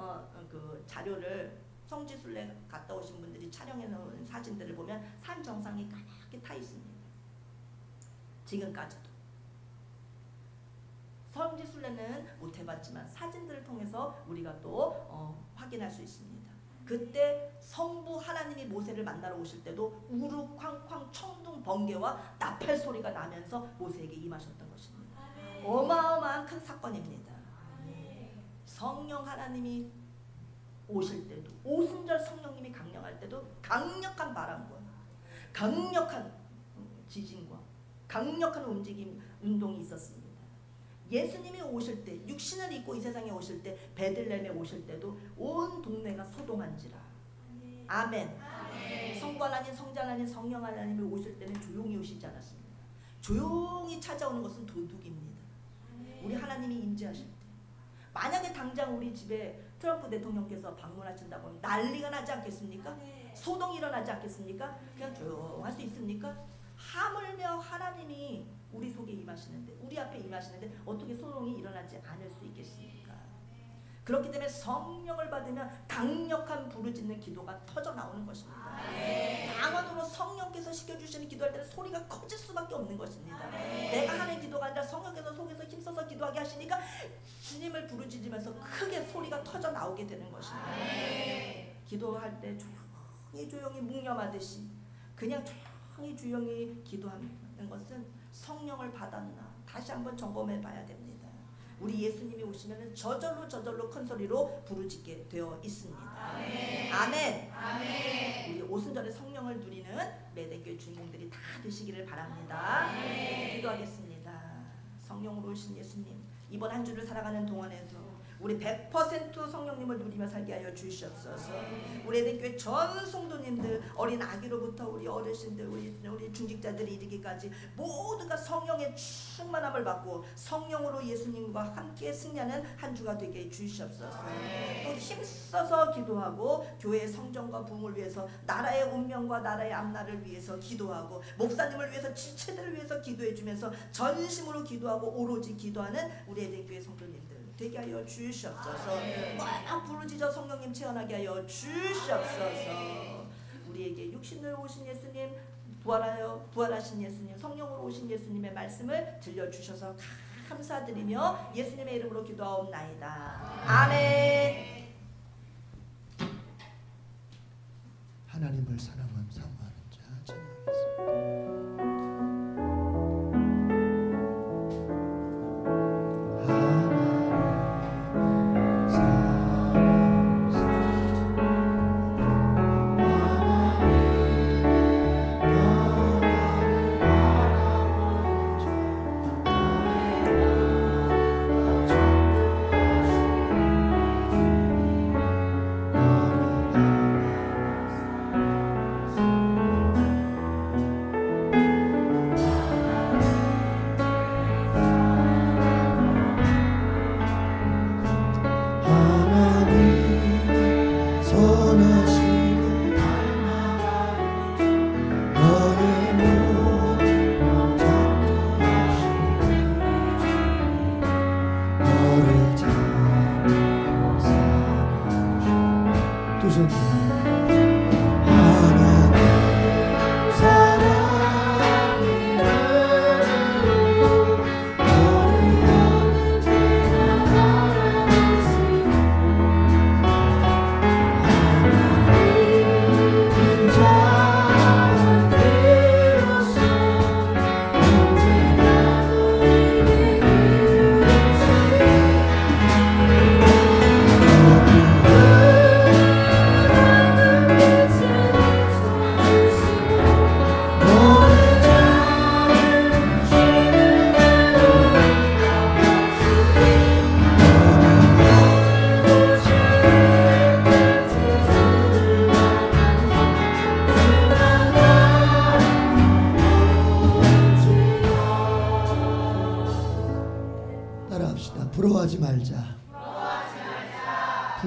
자료를 성지순례 갔다 오신 분들이 촬영해 놓은 사진들을 보면 산 정상이 까맣게 타 있습니다. 지금까지도. 성지순례는 못 해봤지만 사진들을 통해서 우리가 또 확인할 수 있습니다. 그때 성부 하나님이 모세를 만나러 오실 때도 우르 쾅쾅 천둥 번개와 나팔 소리가 나면서 모세에게 임하셨던 것입니다. 어마어마한 큰 사건입니다. 성령 하나님이 오실 때도 오순절 성령님이 강령할 때도 강력한 바람과 강력한 지진과 강력한 움직임 운동이 있었습니다. 예수님이 오실 때 육신을 입고 이 세상에 오실 때 베들레헴에 오실 때도 온 동네가 소동한지라. 아멘. 성부 하나님, 성자 하나님, 성령 하나님이 오실 때는 조용히 오시지 않았습니다. 조용히 찾아오는 것은 도둑입니다. 우리 하나님이 임재하실 때 만약에 당장 우리 집에 트럼프 대통령께서 방문하신다고 하면 난리가 나지 않겠습니까? 소동이 일어나지 않겠습니까? 그냥 조용할 수 있습니까? 하물며 하나님이 우리 속에 임하시는데 우리 앞에 임하시는데 어떻게 소동이 일어나지 않을 수 있겠습니까? 그렇기 때문에 성령을 받으면 강력한 부르짖는 기도가 터져 나오는 것입니다. 방언으로 성령께서 시켜주시는 기도할 때는 소리가 커질 수밖에 없는 것입니다. 내가 하는 기도가 아니라 성령께서 속에서 힘써서 기도하게 하시니까 주님을 부르짖으면서 크게 소리가 터져 나오게 되는 것입니다. 기도할 때 조용히 묵념하듯이 그냥 조용히 기도하는 것은 성령을 받았나 다시 한번 점검해 봐야 됩니다. 우리 예수님이 오시면 저절로 큰 소리로 부르짖게 되어 있습니다. 아멘. 우리 오순절에 성령을 누리는 매대교회 주인공들이 다 되시기를 바랍니다. 기도하겠습니다. 성령으로 오신 예수님, 이번 한 주를 살아가는 동안에서 우리 100% 성령님을 누리며 살게 하여 주시옵소서. 우리 애들교회 전 성도님들, 어린 아기로부터 우리 어르신들, 우리 중직자들이 이르기까지 모두가 성령의 충만함을 받고 성령으로 예수님과 함께 승리하는 한 주가 되게 해 주시옵소서. 또 힘써서 기도하고 교회의 성전과 부흥을 위해서 나라의 운명과 나라의 앞날을 위해서 기도하고 목사님을 위해서 지체들을 위해서 기도해 주면서 전심으로 기도하고 오로지 기도하는 우리 애들교회 성도님들 되게 하여 주시옵소서. 꽉 부르짖어 성령님 체험하게 하여 주시옵소서. 우리에게 육신으로 오신 예수님, 부활하신 예수님, 성령으로 오신 예수님의 말씀을 들려주셔서 감사드리며 예수님의 이름으로 기도하옵나이다. 아멘. 하나님을 사랑하는 사모하는 자 찬양하겠습니다.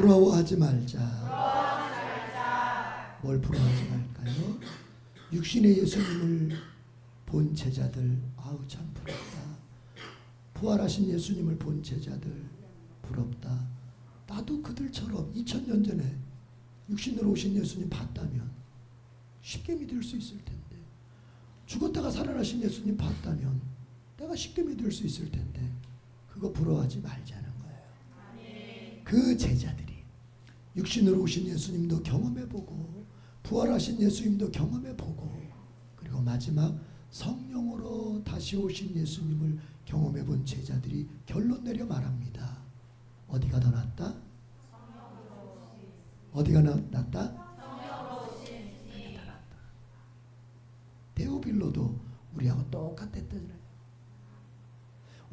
부러워하지 말자. 뭘 부러워하지 말까요? 육신의 예수님을 본 제자들, 아우 참 부럽다. 부활하신 예수님을 본 제자들 부럽다. 나도 그들처럼 2000년 전에 육신으로 오신 예수님 봤다면 쉽게 믿을 수 있을 텐데, 죽었다가 살아나신 예수님 봤다면 내가 쉽게 믿을 수 있을 텐데, 그거 부러워하지 말자는 거예요. 그 제자들이 육신으로 오신 예수님도 경험해보고 부활하신 예수님도 경험해보고, 그리고 마지막 성령으로 다시 오신 예수님을 경험해본 제자들이 결론 내려 말합니다. 어디가 더 낫다? 어디가 낫다? 데오빌로도 우리하고 똑같았잖아요.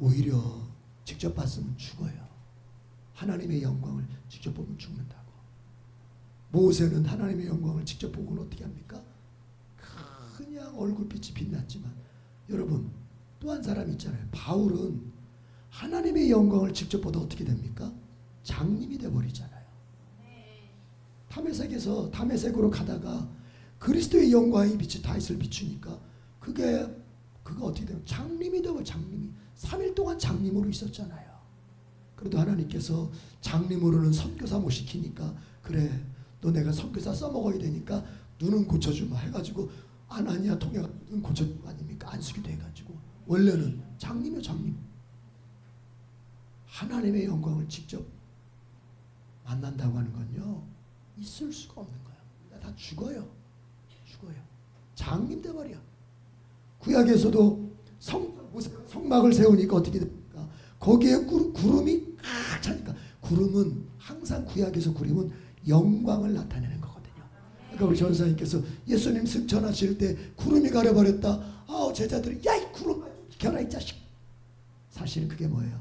오히려 직접 봤으면 죽어요. 하나님의 영광을 직접 보면 죽는다고. 모세는 하나님의 영광을 직접 보고는 어떻게 합니까? 그냥 얼굴빛이 빛났지만, 여러분 또 한 사람 있잖아요. 바울은 하나님의 영광을 직접 보다 어떻게 됩니까? 장님이 돼버리잖아요. 다메섹에서 다메섹으로 가다가 그리스도의 영광의 빛이 다윗을 비추니까 그거 어떻게 돼요? 장님이 되고, 장님이 3일 동안 장님으로 있었잖아요. 그래도 하나님께서 장님으로는 선교사 못 시키니까, 그래 너 내가 선교사 써먹어야 되니까 눈은 고쳐주마 해가지고 아나니아 통해 눈 고쳐준 거 아닙니까? 안수기도 해가지고. 원래는 장님이요, 장님. 하나님의 영광을 직접 만난다고 하는 건요, 있을 수가 없는 거예요. 다 죽어요. 장님 돼버려. 구약에서도 성막을 세우니까 어떻게 됩니까? 거기에 구름이 꽉 차니까. 구름은 항상 구약에서 구름은 영광을 나타내는 거거든요. 그러니까 우리 전사님께서 예수님 승천하실 때 구름이 가려버렸다. 제자들이 야, 이 구름 비켜라 이 자식. 사실은 그게 뭐예요?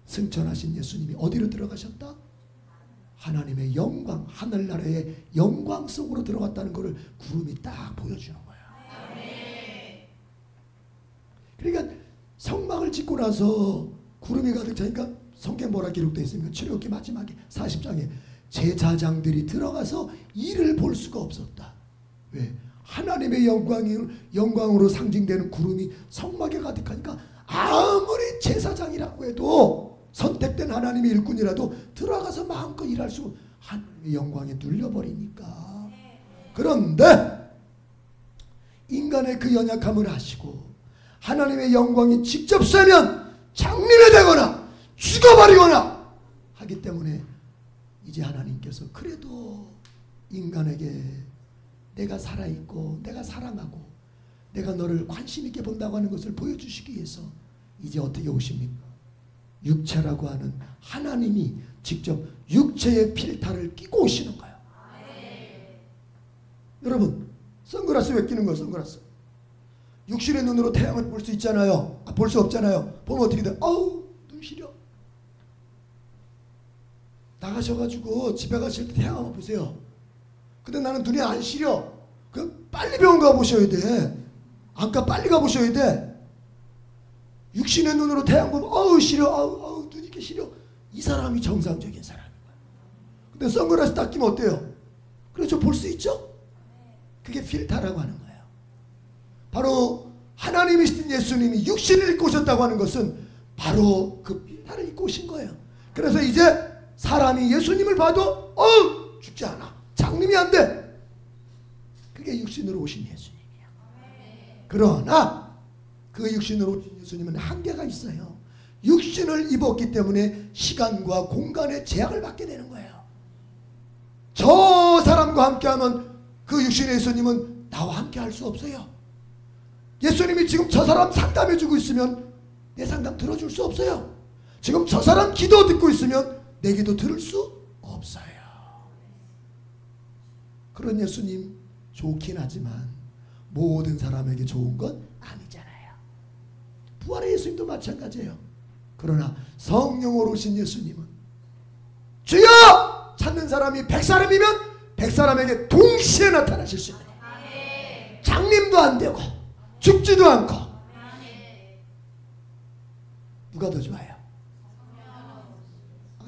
승천하신 예수님이 어디로 들어가셨다? 하나님의 영광, 하늘나라의 영광 속으로 들어갔다는 것을 구름이 딱 보여주는 거예요. 그러니까 성막을 짓고 나서 구름이 가득 차니까 성경 뭐라 기록되어 있습니까? 출애굽기 마지막에 40장에 제사장들이 들어가서 이를 볼 수가 없었다. 왜? 하나님의 영광으로 상징되는 구름이 성막에 가득하니까 아무리 제사장이라고 해도, 선택된 하나님의 일꾼이라도 들어가서 마음껏 일할 수, 하나님의 영광에 눌려버리니까. 그런데 인간의 그 연약함을 아시고 하나님의 영광이 직접 쐬면 장님이 되거나 죽어버리거나 하기 때문에, 이제 하나님께서 그래도 인간에게 내가 살아있고 내가 사랑하고 내가 너를 관심 있게 본다고 하는 것을 보여주시기 위해서 이제 어떻게 오십니까? 육체라고 하는 하나님이 직접 육체의 필터를 끼고 오시는 거예요. 여러분 선글라스 왜 끼는 거예요? 선글라스. 육신의 눈으로 태양을 볼 수 있잖아요. 볼 수 없잖아요. 보면 어떻게 돼? 아우 눈 시려. 나가셔가지고 집에 가실 때 태양 한번 보세요. 근데 나는 눈이 안 시려. 그럼 빨리 병원 가보셔야 돼. 안과 빨리 가보셔야 돼. 육신의 눈으로 태양 보면 어우 시려, 어우 눈이 이렇게 시려. 이 사람이 정상적인 사람인 거야. 근데 선글라스 딱 끼면 어때요? 그래서 볼 수 있죠? 그게 필터라고 하는 거예요. 바로 하나님이신 예수님이 육신을 입고 오셨다고 하는 것은 바로 그 필터를 입고 오신 거예요. 그래서 이제 사람이 예수님을 봐도 죽지 않아. 장님이 안 돼. 그게 육신으로 오신 예수님이야. 그러나 그 육신으로 오신 예수님은 한계가 있어요. 육신을 입었기 때문에 시간과 공간의 제약을 받게 되는 거예요. 저 사람과 함께하면 그 육신의 예수님은 나와 함께 할 수 없어요. 예수님이 지금 저 사람 상담해주고 있으면 내 상담 들어줄 수 없어요. 지금 저 사람 기도 듣고 있으면 내 기도 들을 수 없어요. 그런 예수님 좋긴 하지만 모든 사람에게 좋은 건 아니잖아요. 부활의 예수님도 마찬가지예요. 그러나 성령으로 오신 예수님은 주여! 찾는 사람이 100사람이면 100사람에게 동시에 나타나실 수 있는, 장님도 안 되고 죽지도 않고. 누가 더 좋아요?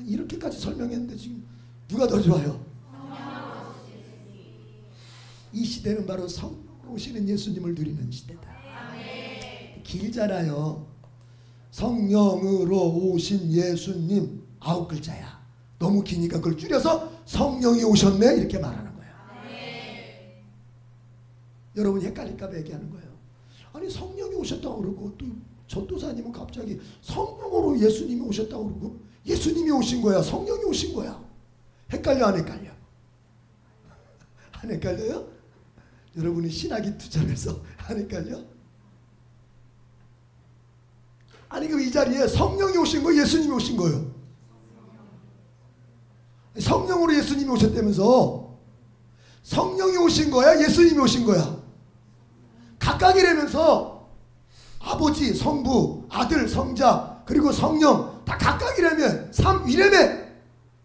이렇게까지 설명했는데 지금 누가 더 좋아요? 이 시대는 바로 성령으로 오시는 예수님을 누리는 시대다. 길잖아요. 성령으로 오신 예수님 9글자야. 너무 기니까 그걸 줄여서 성령이 오셨네 이렇게 말하는 거야. 여러분 헷갈릴까 봐 얘기하는 거예요. 아니 성령이 오셨다고 그러고 또 전도사님은 갑자기 성령으로 예수님이 오셨다고 그러고 예수님이 오신 거야 성령이 오신 거야. 헷갈려 안 헷갈려? 안 헷갈려요? 여러분이 신학이 투철해서 안 헷갈려? 아니 그럼 이 자리에 성령이 오신 거예요 예수님이 오신 거예요? 성령으로 예수님이 오셨다면서 성령이 오신 거야 예수님이 오신 거야? 각각이라면서 아버지, 성부, 아들, 성자 그리고 성령 다 각각이라며 삼위라며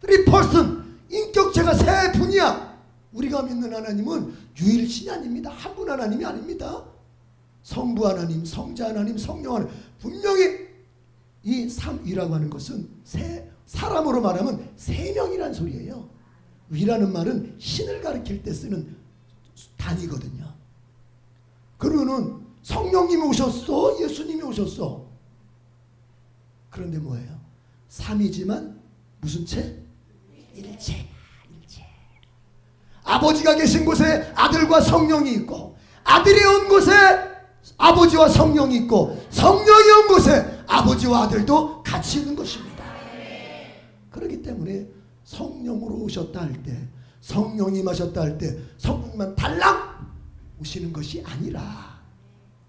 3person 인격체가 세 분이야. 우리가 믿는 하나님은 유일신이 아닙니다. 한 분 하나님이 아닙니다. 성부 하나님, 성자 하나님, 성령 하나님 분명히 이 삼위라고 하는 것은 사람으로 말하면 세 명이란 소리예요. 위라는 말은 신을 가리킬 때 쓰는 단위거든요. 그러면은 성령님이 오셨어? 예수님이 오셨어? 그런데 뭐예요? 삼이지만 무슨 체? 일체. 아버지가 계신 곳에 아들과 성령이 있고 아들이 온 곳에 아버지와 성령이 있고 성령이 온 곳에 아버지와 아들도 같이 있는 것입니다. 그렇기 때문에 성령으로 오셨다 할 때 성령이 마셨다 할 때 성령만 달랑 오시는 것이 아니라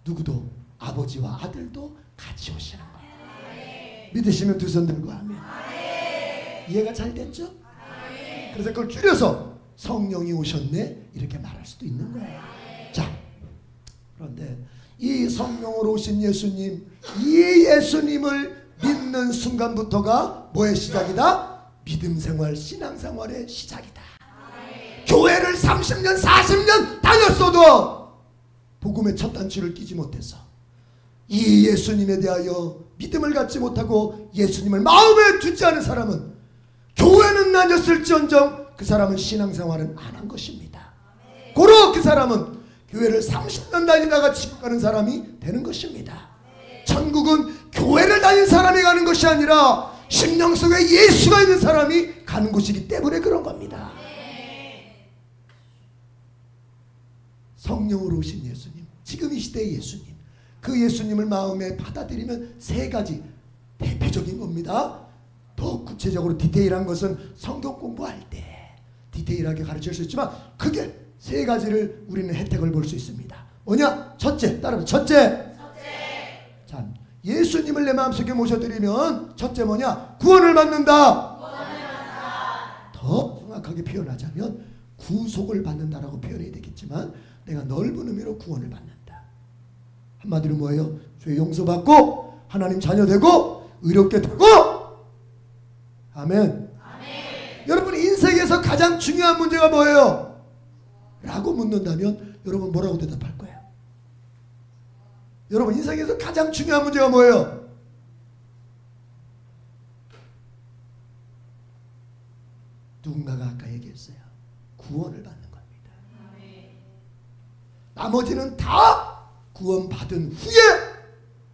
누구도 아버지와 아들도 같이 오시는 거예요. 믿으시면 두 손 들고 아멘. 이해가 잘 됐죠? 그래서 그걸 줄여서 성령이 오셨네 이렇게 말할 수도 있는 거예요. 자, 그런데 이 성령으로 오신 예수님, 이 예수님을 믿는 순간부터가 뭐의 시작이다? 믿음 생활, 신앙 생활의 시작이다. 교회를 30년, 40년 다녔어도 복음의 첫 단추를 끼지 못해서 이 예수님에 대하여 믿음을 갖지 못하고 예수님을 마음에 두지 않은 사람은 교회는 다녔을지언정 그 사람은 신앙생활은 안 한 것입니다. 고로 그 사람은 교회를 30년 다니다가 지옥 가는 사람이 되는 것입니다. 천국은 교회를 다닌 사람이 가는 것이 아니라 심령 속에 예수가 있는 사람이 가는 곳이기 때문에 그런 겁니다. 성령으로 오신 예수님, 지금 이 시대의 예수님, 그 예수님을 마음에 받아들이면 세 가지 대표적인 겁니다. 더 구체적으로 디테일한 것은 성경 공부할 때 디테일하게 가르칠 수 있지만 크게 세 가지를 우리는 혜택을 볼 수 있습니다. 뭐냐? 첫째, 따라서 첫째. 자, 예수님을 내 마음속에 모셔드리면 첫째 뭐냐? 구원을 받는다. 더 정확하게 표현하자면 구속을 받는다라고 표현해야 되겠지만 내가 넓은 의미로 구원을 받는다. 한마디로 뭐예요? 죄 용서받고 하나님 자녀 되고 의롭게 되고. 아멘. 여러분 인생에서 가장 중요한 문제가 뭐예요? 라고 묻는다면 여러분 뭐라고 대답할 거예요? 여러분 인생에서 가장 중요한 문제가 뭐예요? 누군가가 아까 얘기했어요. 구원을 받는 겁니다. 나머지는 다 구원받은 후에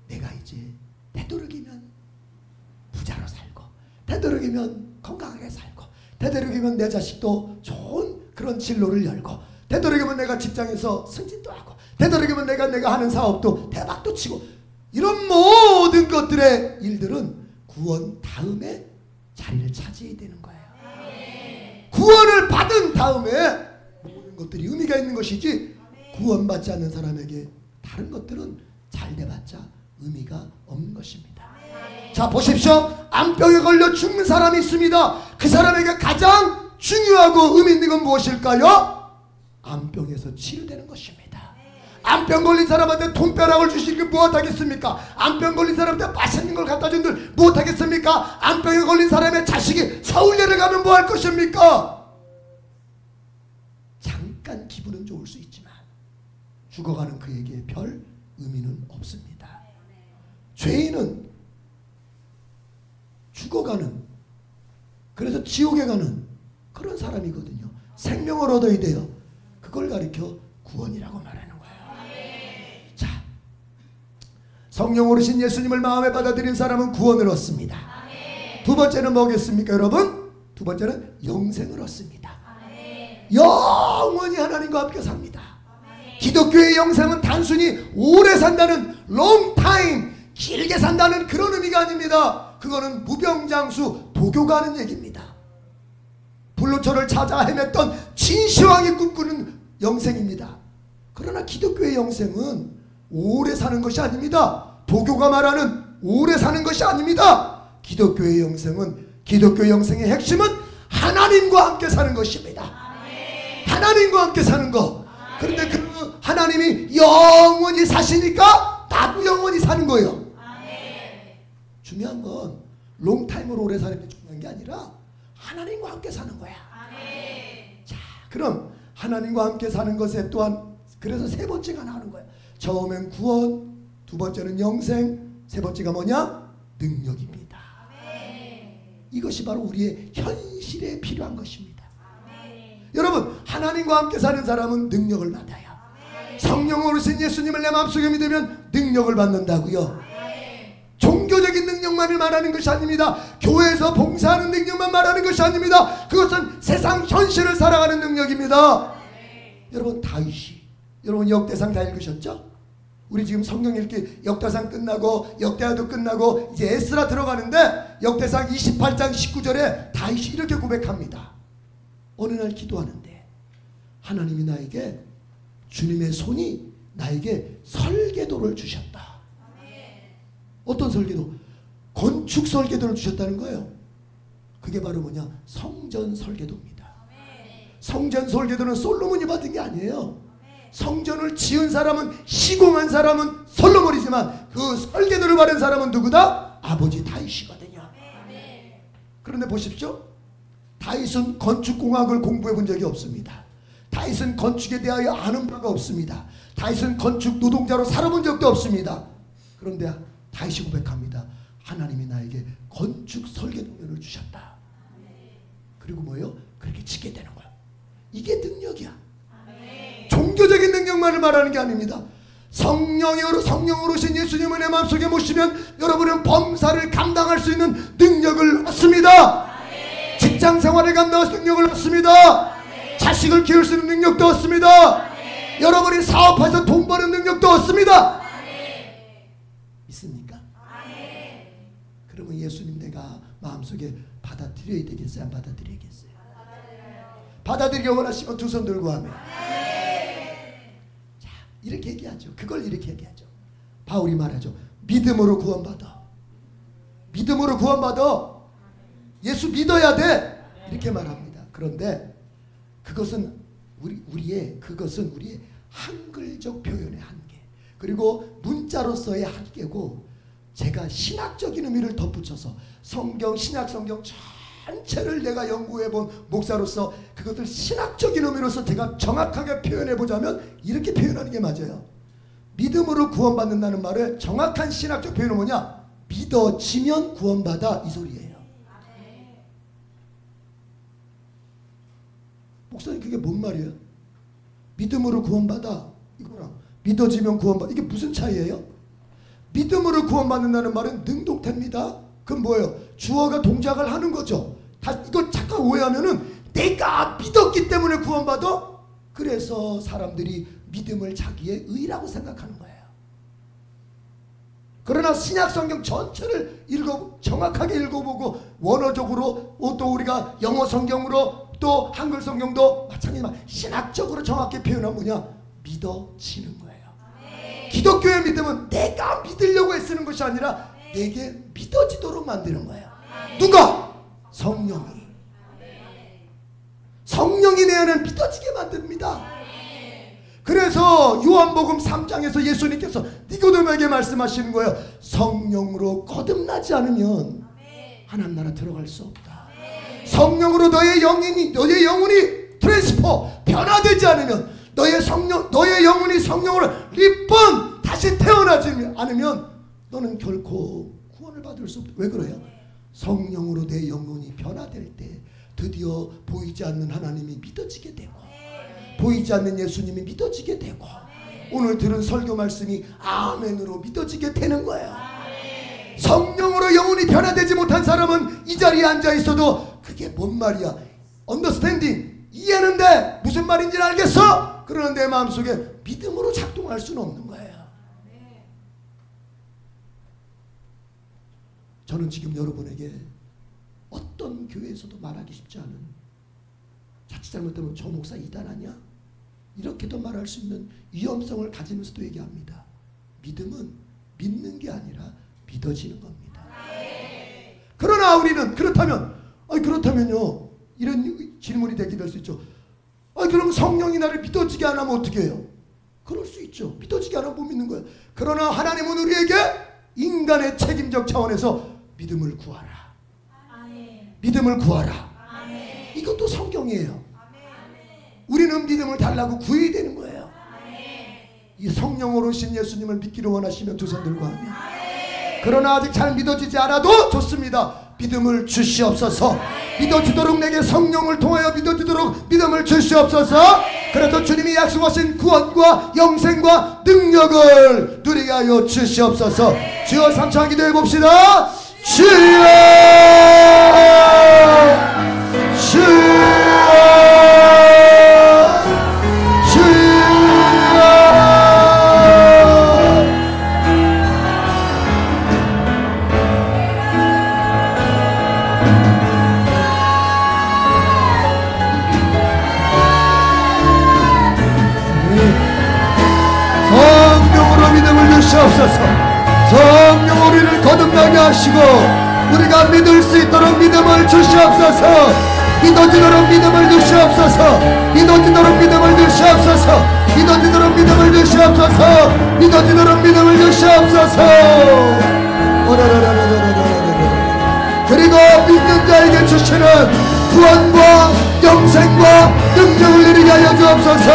내가 이제 되도록이면 부자로 살고 되도록이면 건강하게 살고 되도록이면 내 자식도 좋은 그런 진로를 열고 되도록이면 내가 직장에서 승진도 하고 되도록이면 내가 하는 사업도 대박도 치고 이런 모든 것들의 일들은 구원 다음에 자리를 차지해야 되는 거예요. 구원을 받은 다음에 모든 것들이 의미가 있는 것이지 구원받지 않는 사람에게 다른 것들은 잘 돼봤자 의미가 없는 것입니다. 자 보십시오. 암병에 걸려 죽는 사람이 있습니다. 그 사람에게 가장 중요하고 의미 있는 건 무엇일까요? 암병에서 치유되는 것입니다. 암병 걸린 사람한테 돈벼락을 주시는 게 무엇하겠습니까? 암병 걸린 사람한테 맛있는 걸 갖다 준들 무엇하겠습니까? 암병에 걸린 사람의 자식이 서울예를 가면 뭐 할 것입니까? 잠깐 기분은 좋을 수 있지만 죽어가는 그에게 별 의미는 없습니다. 죄인은 죽어가는 그래서 지옥에 가는 그런 사람이거든요. 생명을 얻어야 돼요. 그걸 가리켜 구원이라고 말하는 거예요. 자, 성령으로 신 예수님을 마음에 받아들인 사람은 구원을 얻습니다. 두 번째는 뭐겠습니까, 여러분? 두 번째는 영생을 얻습니다. 영원히 하나님과 함께 삽니다. 기독교의 영생은 단순히 오래 산다는 long time, 길게 산다는 그런 의미가 아닙니다. 그거는 무병장수 도교가 하는 얘기입니다. 불로초를 찾아 헤맸던 진시황이 꿈꾸는 영생입니다. 그러나 기독교의 영생은 오래 사는 것이 아닙니다. 도교가 말하는 오래 사는 것이 아닙니다. 기독교의 영생은, 기독교의 영생의 핵심은 하나님과 함께 사는 것입니다. 하나님과 함께 사는 것. 그런데 그 하나님이 영원히 사시니까 나도 영원히 사는 거예요. 중요한 건 롱타임으로 오래 사는 게 중요한 게 아니라 하나님과 함께 사는 거야. 자, 그럼 하나님과 함께 사는 것에 또한, 그래서 세 번째가 나오는 거야. 처음엔 구원, 두 번째는 영생, 세 번째가 뭐냐? 능력입니다. 이것이 바로 우리의 현실에 필요한 것입니다. 여러분, 하나님과 함께 사는 사람은 능력을 받아요. 성령으로 신 예수님을 내 마음속에 믿으면 능력을 받는다고요. 종교적인 능력만을 말하는 것이 아닙니다. 교회에서 봉사하는 능력만 말하는 것이 아닙니다. 그것은 세상 현실을 살아가는 능력입니다. 여러분, 다윗이, 여러분 역대상 다 읽으셨죠? 우리 지금 성경 읽기 역대상 끝나고 역대하도 끝나고 이제 에스라 들어가는데 역대상 28장 19절에 다윗이 이렇게 고백합니다. 어느 날 기도하는데 하나님이 나에게, 주님의 손이 나에게 설계도를 주셨다. 어떤 설계도? 건축 설계도를 주셨다는 거예요. 그게 바로 뭐냐? 성전 설계도입니다. 성전 설계도는 솔로몬이 받은 게 아니에요. 성전을 지은 사람은, 시공한 사람은 솔로몬이지만 그 설계도를 받은 사람은 누구다? 아버지 다윗이거든요. 그런데 보십시오. 다윗은 건축공학을 공부해 본 적이 없습니다. 다윗은 건축에 대하여 아는 바가 없습니다. 다윗은 건축 노동자로 살아본 적도 없습니다. 그런데 다윗이 고백합니다. 하나님이 나에게 건축 설계도면을 주셨다. 그리고 뭐예요? 그렇게 짓게 되는 거야. 이게 능력이야. 종교적인 능력만을 말하는 게 아닙니다. 성령으로 신 예수님을 내 마음속에 모시면 여러분은 범사를 감당할 수 있는 능력을 얻습니다. 직장 생활을 감당할 수 있는 능력을 얻습니다. 자식을 키울 수 있는 능력도 얻습니다. 여러분이 사업해서 돈 버는 능력도 얻습니다. 있습니까? 그러면 예수님 내가 마음속에 받아들여야 되겠어요? 안 받아들여야겠어요? 받아들이기 원하시면 두 손 들고 하면, 자, 이렇게 얘기하죠. 그걸 이렇게 얘기하죠. 바울이 말하죠. 믿음으로 구원받아. 믿음으로 구원받아. 예수 믿어야 돼. 이렇게 말합니다. 그런데 그것은 우리의 한글적 표현의 한계, 그리고 문자로서의 한계고, 제가 신학적인 의미를 덧붙여서 성경, 신약 성경 전체를 내가 연구해 본 목사로서 그것을 신학적인 의미로서 제가 정확하게 표현해 보자면 이렇게 표현하는 게 맞아요. 믿음으로 구원받는다는 말의 정확한 신학적 표현은 뭐냐? 믿어지면 구원받아, 이 소리예요. 목사님, 그게 뭔 말이에요? 믿음으로 구원받아 이거랑 믿어지면 구원받아, 이게 무슨 차이예요? 믿음으로 구원받는다는 말은 능동태입니다. 그럼 뭐예요? 주어가 동작을 하는 거죠. 이걸 잠깐 오해하면은 내가 믿었기 때문에 구원받아? 그래서 사람들이 믿음을 자기의 의라고 생각하는 거예요. 그러나 신약 성경 전체를 정확하게 읽어보고 원어적으로, 또 우리가 영어 성경으로, 또 한글 성경도 마찬가지지만 신학적으로 정확히 표현하면 뭐냐? 믿어지는 거예요. 기독교의 믿음은 내가 믿으려고 애쓰는 것이 아니라 내게 믿어지도록 만드는 거예요. 누가? 성령이. 성령이 내 안에 믿어지게 만듭니다. 그래서 요한복음 3장에서 예수님께서 니고데모에게 말씀하시는 거예요. 성령으로 거듭나지 않으면 하나님 나라 들어갈 수 없다. 성령으로 너의 영혼이 트랜스포, 변화되지 않으면, 너의 영혼이 성령으로 리번 다시 태어나지 않으면 너는 결코 구원을 받을 수 없다. 왜 그래요? 성령으로 내 영혼이 변화될 때 드디어 보이지 않는 하나님이 믿어지게 되고 보이지 않는 예수님이 믿어지게 되고 오늘 들은 설교 말씀이 아멘으로 믿어지게 되는 거예요. 성령으로 영혼이 변화되지 못한 사람은 이 자리에 앉아 있어도 그게 뭔 말이야? 언더스탠딩 이해하는데 무슨 말인지 알겠어? 그러나 내 마음속에 믿음으로 작동할 수는 없는 거예요. 저는 지금 여러분에게 어떤 교회에서도 말하기 쉽지 않은, 자칫 잘못하면 저 목사 이단 아니야? 이렇게도 말할 수 있는 위험성을 가지면서도 얘기합니다. 믿음은 믿는 게 아니라 믿어지는 겁니다. 그러나 우리는 그렇다면요 이런 질문이 되게 될 수 있죠. 그럼 성령이 나를 믿어지게 안 하면 어떻게 해요? 그럴 수 있죠. 믿어지게 안 하면 못 믿는 거예요. 그러나 하나님은 우리에게 인간의 책임적 차원에서 믿음을 구하라. 믿음을 구하라. 이것도 성경이에요. 우리는 믿음을 달라고 구해야 되는 거예요. 이 성령으로 오신 예수님을 믿기를 원하시면 두 손 들고 하면, 그러나 아직 잘 믿어지지 않아도 좋습니다. 믿음을 주시옵소서. 믿어지도록 내게 성령을 통하여 믿어지도록 믿음을 주시옵소서. 그래서 주님이 약속하신 구원과 영생과 능력을 누리게 하여 주시옵소서. 주여 3차 기도해 봅시다. 주여 주여 주시옵소서. 성령 우리를 거듭나게 하시고 우리가 믿을 수 있도록 믿음을 주시옵소서. 믿어지도록 믿음을 주시옵소서. 믿어지도록 믿음을 주시옵소서. 믿어지도록 믿음을 주시옵소서. 믿어지도록 믿음을 주시옵소서. 그리고 믿는 자에게 주시는 구원과 영생과 능력을 누리게 하여 주옵소서.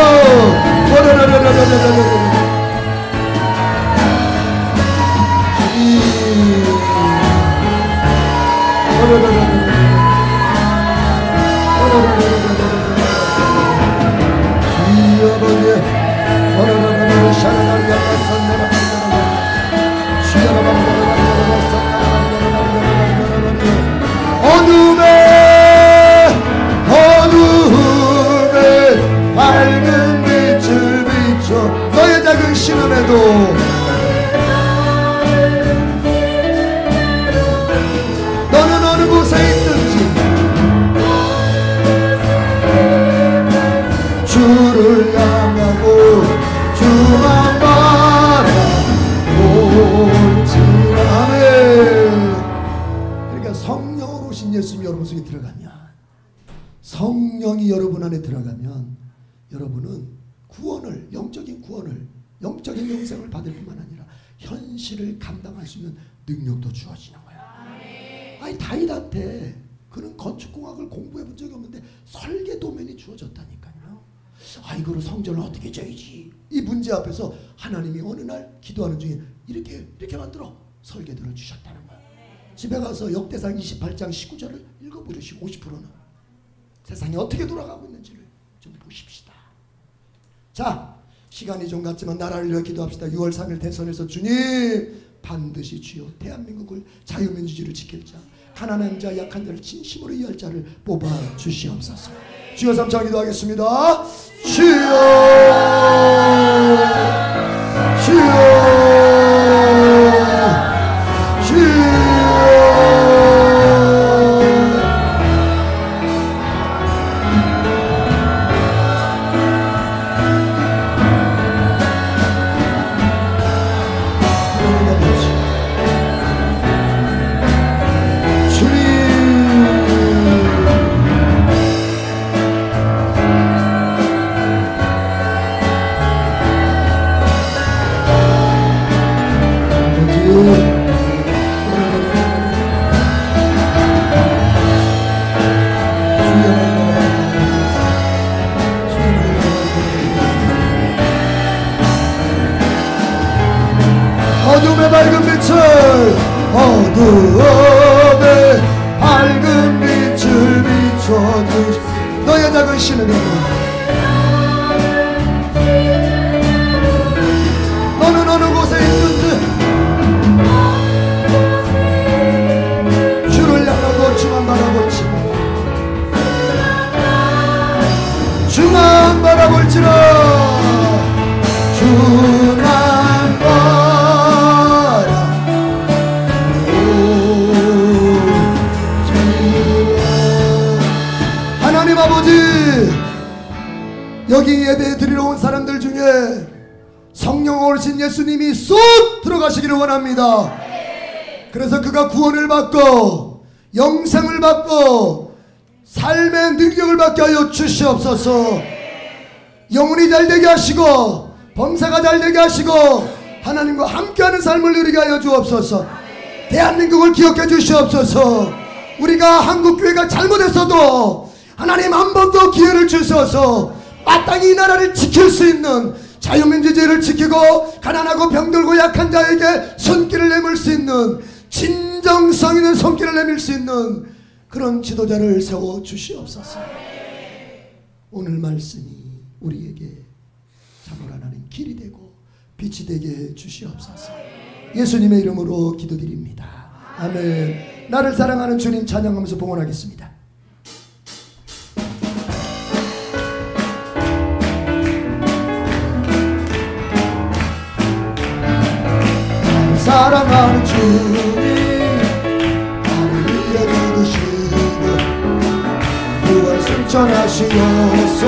어둠에 밝은 빛을 비춰 너의 작은 신음에도 너는 어느 곳에 있든지 주를 향하고 주만 바라볼지라네. 그러니까 성령으로 오신 예수님이 여러분 속에 들어가면, 성령이 여러분 안에 들어가면 여러분은 구원을, 영적인 구원을, 영적인 영생을 받을 뿐만 아니라 현실을 감당할 수 있는 능력도 주어지는 거야. 아니 다윗한테, 그는 건축공학을 공부해 본 적이 없는데 설계 도면이 주어졌다니까요. 이거를 성전을 어떻게 지어야지, 이 문제 앞에서 하나님이 어느 날 기도하는 중에 이렇게 만들어 설계도를 주셨다는 거야. 집에 가서 역대상 28장 19절을 읽어보시고 50%는 세상이 어떻게 돌아가고 있는지를 좀 보십시다. 자, 시간이 좀 갔지만 나라를 위해 기도합시다. 6월 3일 대선에서 주님 반드시 주여 대한민국을 자유민주주의로 지킬 자, 가난한 자, 약한 자를 진심으로 이해할 자를 뽑아 주시옵소서. 주여 3차 기도하겠습니다. 주여 주여 어둠의 밝은 빛을 어둠의 밝은 빛을 비춰주시 너의 작은 신음이 너는 어느 곳에 있든지 주를 향하고 주만 바라볼지라 주만 바라볼지라 주만 하나님 아버지, 여기 예배 드리러 온 사람들 중에 성령 오신 예수님이 쏙 들어가시기를 원합니다. 그래서 그가 구원을 받고 영생을 받고 삶의 능력을 받게 하여 주시옵소서. 영혼이 잘되게 하시고 범사가 잘되게 하시고 하나님과 함께하는 삶을 누리게 하여 주옵소서. 대한민국을 기억해 주시옵소서. 우리가 한국교회가 잘못했어도 하나님 한 번 더 기회를 주셔서 마땅히 이 나라를 지킬 수 있는 자유민주주의를 지키고 가난하고 병들고 약한 자에게 손길을 내밀 수 있는 진정성 있는 손길을 내밀 수 있는 그런 지도자를 세워 주시옵소서. 오늘 말씀이 우리에게 참으로 하나님 길이 되고 빛이 되게 해 주시옵소서. 예수님의 이름으로 기도드립니다. 아멘. 나를 사랑하는 주님 찬양하면서 봉헌하겠습니다. 사랑하는 주님 나를 위해 죽으시고 부활 승천하시어서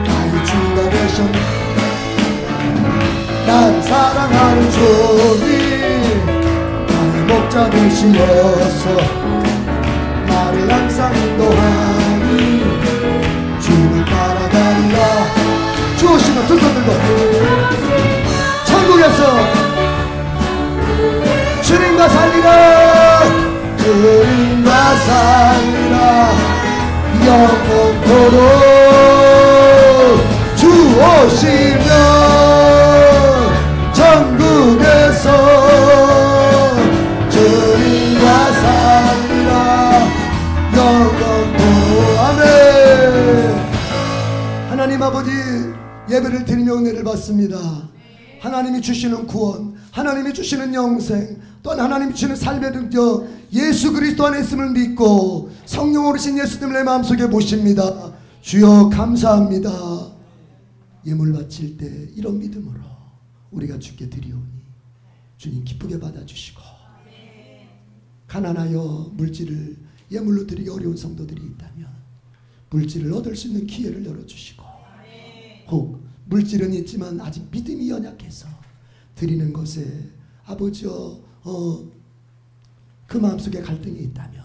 나의 주가 되셨네. 나를 사랑하는 주님 나의 목자 되시어서 나를 항상 인도하니 주를 따라가리라. 주오시면 두 손 들고 천국에서 주님과 살리라 주님과 살리라 영원토록 주 오시면 천국에서 주님과 살리라 영원토록. 아멘. 하나님 아버지 예배를 드리며 은혜를 받습니다. 하나님이 주시는 구원, 하나님이 주시는 영생, 또한 하나님이 주시는 삶의 능력 예수 그리스도 안에 있음을 믿고 성령 오르신 예수님을 내 마음속에 모십니다. 주여 감사합니다. 예물 바칠 때 이런 믿음으로 우리가 주께 드리오니 주님 기쁘게 받아주시고, 가난하여 물질을 예물로 드리기 어려운 성도들이 있다면 물질을 얻을 수 있는 기회를 열어주시고, 혹 물질은 있지만 아직 믿음이 연약해서 드리는 것에 아버지여 그 마음속에 갈등이 있다면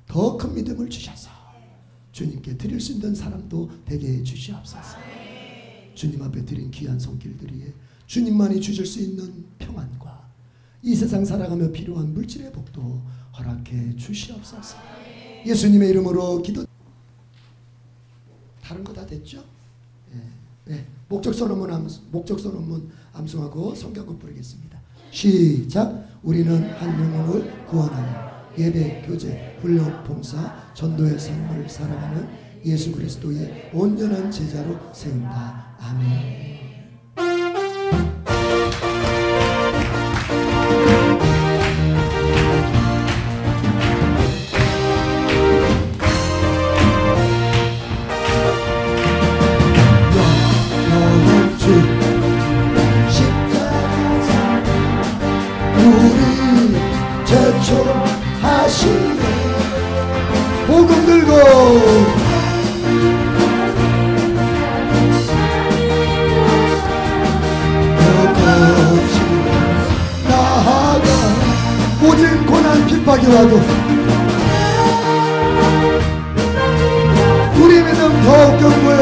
더 큰 믿음을 주셔서 주님께 드릴 수 있는 사람도 되게 해 주시옵소서. 주님 앞에 드린 귀한 손길들이 주님만이 주실 수 있는 평안과 이 세상 살아가며 필요한 물질의 복도 허락해 주시옵소서. 예수님의 이름으로 기도. 다른 거 다 됐죠? 네. 목적선 원문 암송하고 성경곡 부르겠습니다. 시작. 우리는 한 영혼을 구원하여 예배, 교제, 훈련, 봉사, 전도의 삶을 살아가는 예수 그리스도의 온전한 제자로 세운다. 아멘. 제초하시네. 복음 들고 여기까지 나아가 모든 고난 핍박이 와도 우리 믿음 더욱 견고해.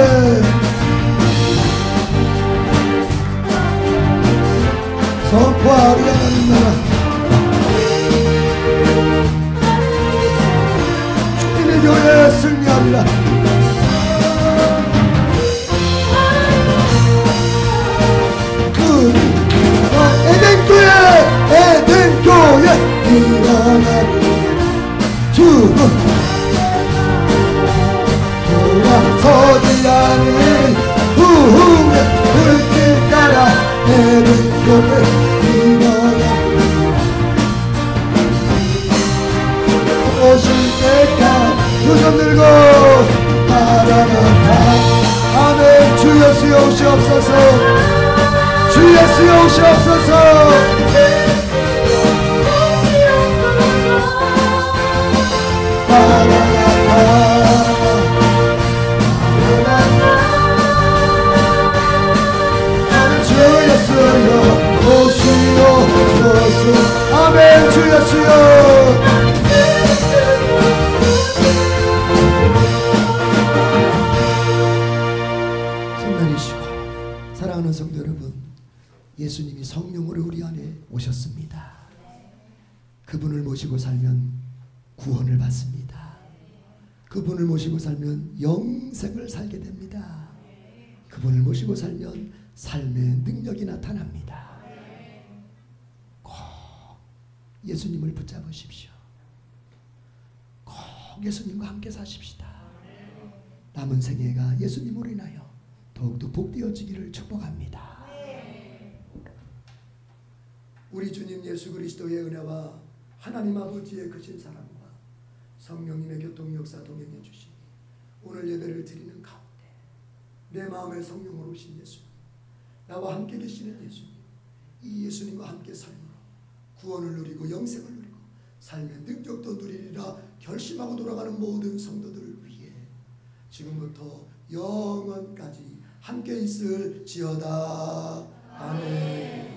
선포하리 하나님 나라 교회 승리하리라. 에덴교회 일어나리. 오실 때까지 두 손 들고 나라나라 아멘. 주 예수 오시옵소서. 주 예수 오시옵소서. 아멘. 주 예수여. 손 내리시고. 사랑하는 성도 여러분, 예수님이 성령으로 우리 안에 오셨습니다. 그분을 모시고 살면 구원을 받습니다. 그분을 모시고 살면 영생을 살게 됩니다. 그분을 모시고 살면 삶의 능력이 나타납니다. 꼭 예수님을 붙잡으십시오. 꼭 예수님과 함께 사십시다. 남은 생애가 예수님으로 인하여 더욱더 복되어지기를 축복합니다. 우리 주님 예수 그리스도의 은혜와 하나님 아버지의 크신 사랑과 성령님의 교통 역사 동행해 주시니 오늘 예배를 드리는 가운데 내 마음에 성령으로 오신 예수님, 나와 함께 계시는 예수님, 이 예수님과 함께 삶으로 구원을 누리고 영생을 누리고 삶의 능력도 누리리라 결심하고 돌아가는 모든 성도들을 위해 지금부터 영원까지 함께 있을지어다. 아멘.